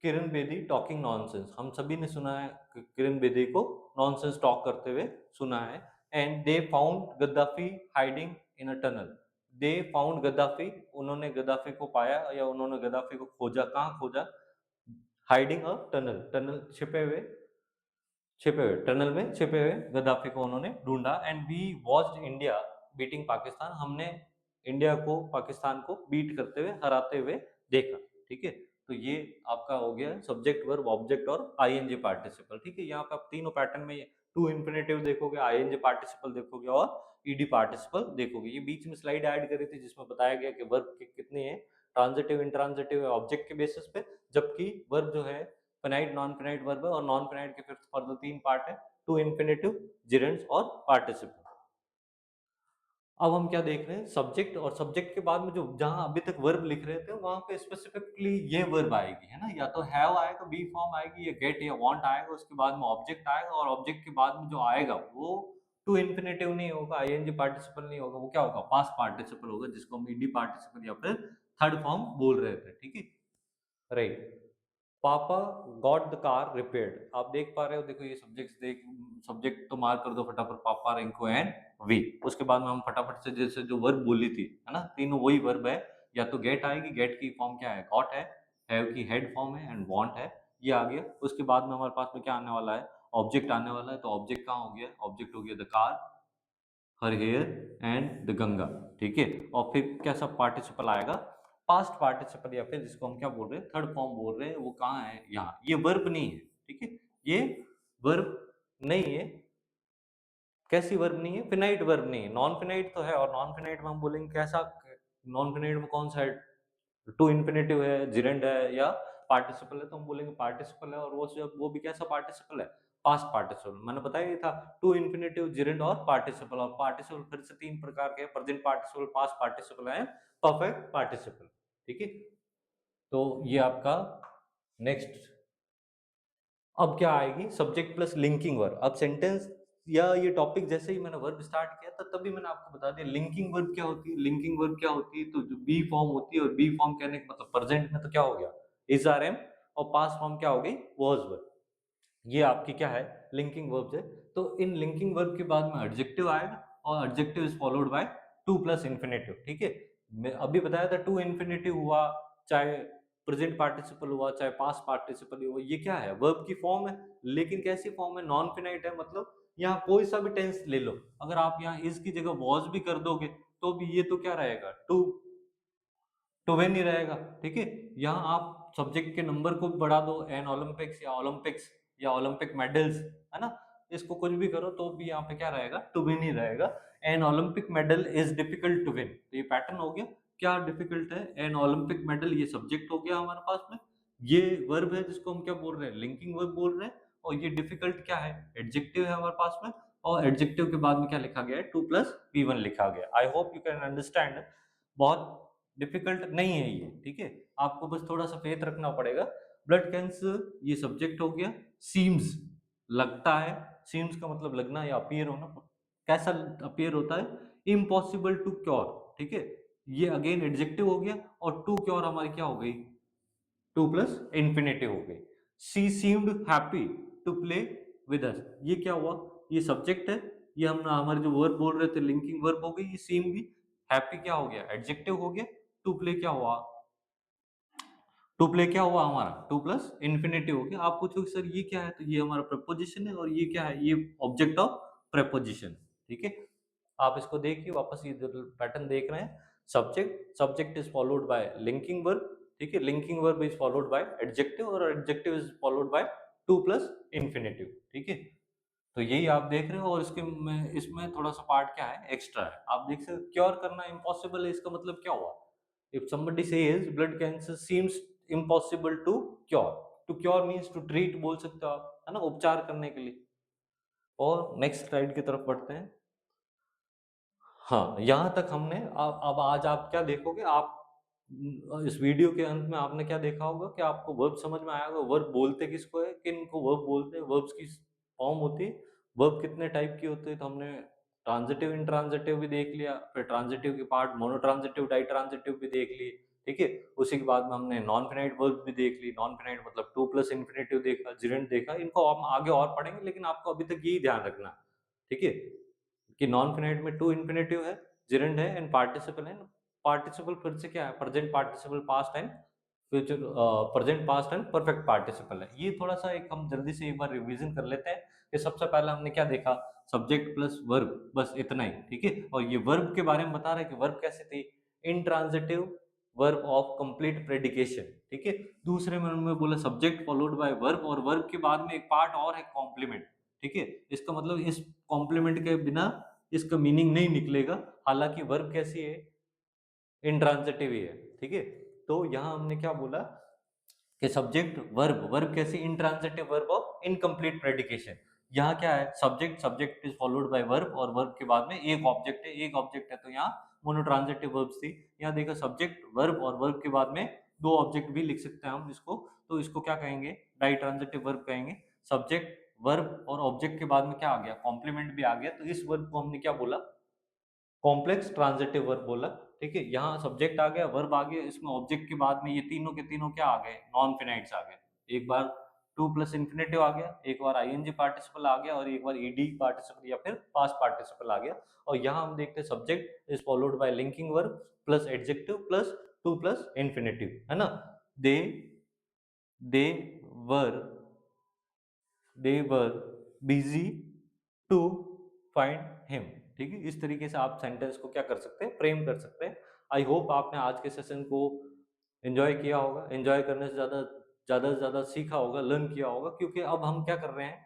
Kiran Bedi talking nonsense. हम सभी ने सुना है किरण बेदी को नॉनसेंस टॉक करते हुए सुना है। And they found Gaddafi hiding in a tunnel. They found Gaddafi, उन्होंने गद्दाफी को पाया या उन्होंने गद्दाफी को खोजा। कहाँ खोजा? हाइडिंग अ टनल, टनल छिपे हुए, छिपे हुए टनल में छिपे हुए गद्दाफी को उन्होंने ढूंढा। And we watched India beating Pakistan, हमने इंडिया को पाकिस्तान को बीट करते हुए हराते हुए देखा। ठीक है, तो ये आपका हो गया सब्जेक्ट वर्ब ऑब्जेक्ट और आईएनजी पार्टिसिपल। ठीक है, यहाँ पे आप तीनों पैटर्न में टू इंफिनिटिव देखोगे, आईएनजी पार्टिसिपल देखोगे और ईडी पार्टिसिपल देखोगे। ये बीच में स्लाइड ऐड करी थी जिसमें बताया गया कि वर्ब के कितने हैं, ट्रांजिटिव इंट्रांजिटिव ऑब्जेक्ट के बेसिस पे, जबकि वर्ब जो है फिनाइट नॉन फिनाइट वर्ब है और नॉन फिनाइट के फिर फर्दर तीन पार्ट है, टू इन्फिनेटिव, जिरेंट्स और पार्टिसिपल। अब हम क्या देख रहे हैं, सब्जेक्ट, और सब्जेक्ट के बाद में जो जहां अभी तक वर्ब लिख रहे थे वहां पे स्पेसिफिकली ये वर्ब आएगी, है ना, या तो हैव आएगा, बी फॉर्म आएगी, या गेट या वांट आएगा, उसके बाद में ऑब्जेक्ट आएगा, और ऑब्जेक्ट के बाद में जो आएगा वो टू इन्फिनेटिव नहीं होगा, आईएनजी पार्टिसिपल नहीं होगा, वो क्या होगा, पास्ट पार्टिसिपल होगा, जिसको हम ईडी पार्टिसिपल या फिर थर्ड फॉर्म बोल रहे थे। ठीक है, राइट। पापा गॉट द कार रिपेयर्ड, आप देख पा रहे हो, देखो ये सब्जेक्ट देख, सब्जेक्ट तो मार्क कर दो फटाफट, पापा, रिंकू एंड वी। उसके बाद में हम फटाफट से जैसे जो वर्ब बोली थी, है ना, तीनों वही वर्ब है। या तो गेट आएगी, गेट की फॉर्म क्या है, गॉट है, हैव की हेड फॉर्म है, एंड वांट है, ये आ गया। उसके बाद में हमारे पास में क्या आने वाला है, ऑब्जेक्ट आने वाला है। तो ऑब्जेक्ट कहाँ हो गया, ऑब्जेक्ट हो गया the car, her hair and the Ganga. ठीक है, और फिर कैसा पार्टिसिपल आएगा, पास्ट पार्टिसिपल, या फिर जिसको हम क्या बोल रहे हैं, थर्ड फॉर्म बोल रहे हैं, वो कहाँ है, यहाँ। ये वर्ब नहीं है, ठीक है, ये वर्ब नहीं है। कैसी वर्ब नहीं है, फिनाइट वर्ब नहीं है, नॉन फिनाइट तो है। और नॉन फिनाइट में हम बोलेंगे कैसा, नॉन फिनाइट में कौन सा है, टू इन्फिनेटिव है, जिरेंड है, या पार्टिसिपल है, तो हम बोलेंगे पार्टिसिपल है। और वो भी कैसा पार्टिसिपल है, पास्ट पार्टिसिपल। मैंने बताया ही था, टू इन्फिनेटिव, जिरेंड और पार्टिसिपल। और पार्टिसिपल फिर से तीन प्रकार के, प्रेजेंट पार्टिसिपल, पास्ट पार्टिसिपल है, परफेक्ट पार्टिसिपल। ठीक है, तो ये आपका नेक्स्ट। अब क्या आएगी, सब्जेक्ट प्लस लिंकिंग वर्ब। अब सेंटेंस या ये टॉपिक जैसे ही मैंने वर्ब स्टार्ट किया था तभी मैंने आपको बता दिया लिंकिंग वर्ब क्या होती है। लिंकिंग वर्ब क्या होती है, तो जो बी फॉर्म होती है, और बी फॉर्म कहने का मतलब प्रेजेंट में तो क्या हो गया, इज आर एम, और पास्ट फॉर्म क्या हो गई, वाज वर्ब। ये आपकी क्या है, लिंकिंग वर्ब्स है। तो इन लिंकिंग वर्ब के बाद में एडजेक्टिव आएगा, और adjective is followed by to plus infinitive. ठीक है, मैं अभी बताया था टू इन्फिनेटिव हुआ, चाहे प्रेजेंट पार्टिसिपल हुआ, चाहे पास्ट पार्टिसिपल हुआ, ये क्या है, वर्ब की फॉर्म है। लेकिन कैसी फॉर्म है, नॉन फिनाइट है। मतलब यहाँ कोई सा भी टेंस ले लो, अगर आप यहाँ इस की जगह वॉज भी कर दोगे तो भी ये तो क्या रहेगा, टू टू वेन ही रहेगा। ठीक है, यहाँ आप सब्जेक्ट के नंबर को भी बढ़ा दो, एन ओलंपिक्स या ओलंपिक मेडल्स, है ना, इसको कुछ भी करो तो भी यहाँ पे क्या रहेगा, टू विन ही रहेगा। An Olympic medal is difficult to win, तो ये पैटर्न हो गया। क्या डिफिकल्ट है, एन ओलंपिक मेडल, ये सब्जेक्ट हो गया हमारे पास में। ये वर्ब है जिसको हम क्या बोल रहे हैं, लिंकिंग वर्ब बोल रहे हैं। और ये डिफिकल्ट क्या है, एडजेक्टिव है हमारे पास में। और एडजेक्टिव के बाद में क्या लिखा गया है, टू प्लस P1 लिखा गया। I hope you can understand, बहुत डिफिकल्ट नहीं है ये। ठीक है, आपको बस थोड़ा सा फेथ रखना पड़ेगा। ब्लड कैंसर ये सब्जेक्ट हो गया। सीम्स लगता है, सीम्स का मतलब लगना या अपीयर होना। कैसा अपीयर होता है, इम्पॉसिबल टू क्योर। ठीक है, ये अगेन एडजेक्टिव हो गया, और टू क्योर हमारी क्या हो गई, टू प्लस इन्फिनेटिव हो गई। She seemed happy to play with us, ये क्या हुआ, ये सब्जेक्ट है। ये हम हमारे जो वर्ब बोल रहे थे, लिंकिंग वर्ब हो गई, ये सीम भी। हैप्पी क्या हो गया, एडजेक्टिव हो गया। टू प्ले क्या हुआ, टू प्ले क्या हुआ हमारा, टू प्लस इन्फिनेटिव हो गया। आप पूछोगे सर ये क्या है, तो ये हमारा प्रपोजिशन है, और ये क्या है, ये ऑब्जेक्ट ऑफ प्रपोजिशन। ठीक है, आप इसको देखिए वापस, ये पैटर्न देख रहे हैं, subject, subject is followed by linking verb. ठीक है, linking verb is followed by adjective, और adjective is followed by to plus infinitive. ठीक है, तो यही आप देख रहे हो। और इसके में इसमें थोड़ा सा पार्ट क्या है, एक्स्ट्रा है। आप देख सकते, क्योर करना इम्पॉसिबल है, इसका मतलब क्या हुआ, if somebody says blood cancer seems impossible to cure, to cure means to treat बोल सकते हो आप, है ना, उपचार करने के लिए। और नेक्स्ट स्लाइड की तरफ बढ़ते हैं। हाँ, यहाँ तक हमने अब आज आप क्या देखोगे, आप इस वीडियो के अंत में आपने क्या देखा होगा कि आपको वर्ब समझ में आया होगा, वर्ब बोलते किसको है, किनको वर्ब बोलते हैं, वर्ब्स की फॉर्म होती है, वर्ब कितने टाइप की होती है, तो हमने ट्रांजिटिव इंट्रांजिटिव भी देख लिया, फिर ट्रांजिटिव के पार्ट मोनोट्रांजिटिव डाइट्रांजिटिव भी देख लिए, ठीक है। उसी के बाद में हमने नॉन फिनाइट वर्ब भी देख ली, नॉन फिनाइट मतलब टू प्लस इन्फिनेटिव देखा, जिरेंट देखा, इनको हम आगे और पढ़ेंगे, लेकिन आपको अभी तक यही ध्यान रखना है, ठीक है, कि नॉन फिनाइट में टू इन्फिनेटिव है, जिरेंड है एंड पार्टिसिपल है। पार्टिसिपल फिर से क्या है, present participle past and future, present past and perfect participle है। ये थोड़ा सा एक हम जल्दी से एक बार रिवीजन कर लेते हैं कि सबसे पहले हमने क्या देखा, सब्जेक्ट प्लस वर्ब, बस इतना ही, ठीक है। और ये वर्ब के बारे में बता रहे हैं कि वर्ब कैसे थी, इंट्रांजिटिव वर्ब ऑफ कंप्लीट प्रेडिकेशन, ठीक है। दूसरे में उन्होंने बोला सब्जेक्ट फॉलोड बाय वर्ब, और वर्ब के बाद में एक पार्ट और है कॉम्प्लीमेंट, ठीक है। इसका मतलब इस कॉम्प्लीमेंट के बिना इसका मीनिंग नहीं निकलेगा, हालांकि वर्ब कैसी है, इंट्रांजिटिव ही है, ठीक है। तो यहाँ हमने क्या बोला कि सब्जेक्ट वर्ब, वर्ब कैसी, इंट्रांजिटिव वर्ब ऑफ इनकम्प्लीट प्रेडिकेशन। यहाँ क्या है, subject, subject is followed bye verb, और वर्ब के बाद में एक ऑब्जेक्ट है, एक ऑब्जेक्ट है, तो यहाँ मोनोट्रांजिटिव वर्ब्स थी। यहाँ देखो सब्जेक्ट वर्ब, और वर्ब के बाद में दो ऑब्जेक्ट भी लिख सकते हैं हम इसको, तो इसको क्या कहेंगे, डाइट्रांजिटिव वर्ब कहेंगे। सब्जेक्ट वर्ब और ऑब्जेक्ट के बाद में क्या आ गया, कॉम्प्लीमेंट भी आ गया, तो इस वर्ब को हमने क्या बोला, कॉम्प्लेक्स ट्रांजिटिव वर्ब बोला, ठीक है। यहाँ सब्जेक्ट आ गया, वर्ब आ गया, इसमें ऑब्जेक्ट के बाद में ये तीनों के तीनों क्या आ गए, नॉन फिनाइट्स आ गए। एक बार टू प्लस इन्फिनेटिव आ गया, एक बार आईएनजी पार्टिसिपल आ गया, और एक बार ईडी पार्टिसिपल या फिर पास्ट पार्टिसिपल आ गया। और यहाँ हम देखते हैं subject is followed by linking verb plus adjective plus to plus infinitive, है ना। They they were they were busy to find him, ठीक है। इस तरीके से आप सेंटेंस को क्या कर सकते हैं, फ्रेम कर सकते हैं। आई होप आपने आज के सेशन को एंजॉय किया होगा, एंजॉय करने से ज़्यादा से ज़्यादा सीखा होगा, लर्न किया होगा, क्योंकि अब हम क्या कर रहे हैं,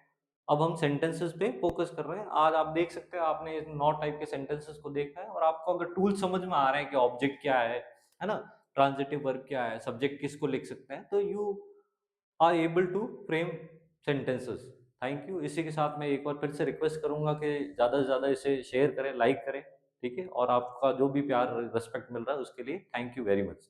अब हम सेंटेंसेस पे फोकस कर रहे हैं। आज आप देख सकते हैं, आपने इस 9 टाइप के सेंटेंसेस को देखा है, और आपको अगर टूल समझ में आ रहे हैं कि ऑब्जेक्ट क्या है ना, ट्रांजिटिव वर्ब क्या है, सब्जेक्ट किसको लिख सकते हैं, तो you are able to frame sentences. Thank you. इसी के साथ मैं एक बार फिर से रिक्वेस्ट करूंगा कि ज़्यादा से ज़्यादा इसे शेयर करें, लाइक करें, ठीक है। और आपका जो भी प्यार रिस्पेक्ट मिल रहा है उसके लिए थैंक यू वेरी मच।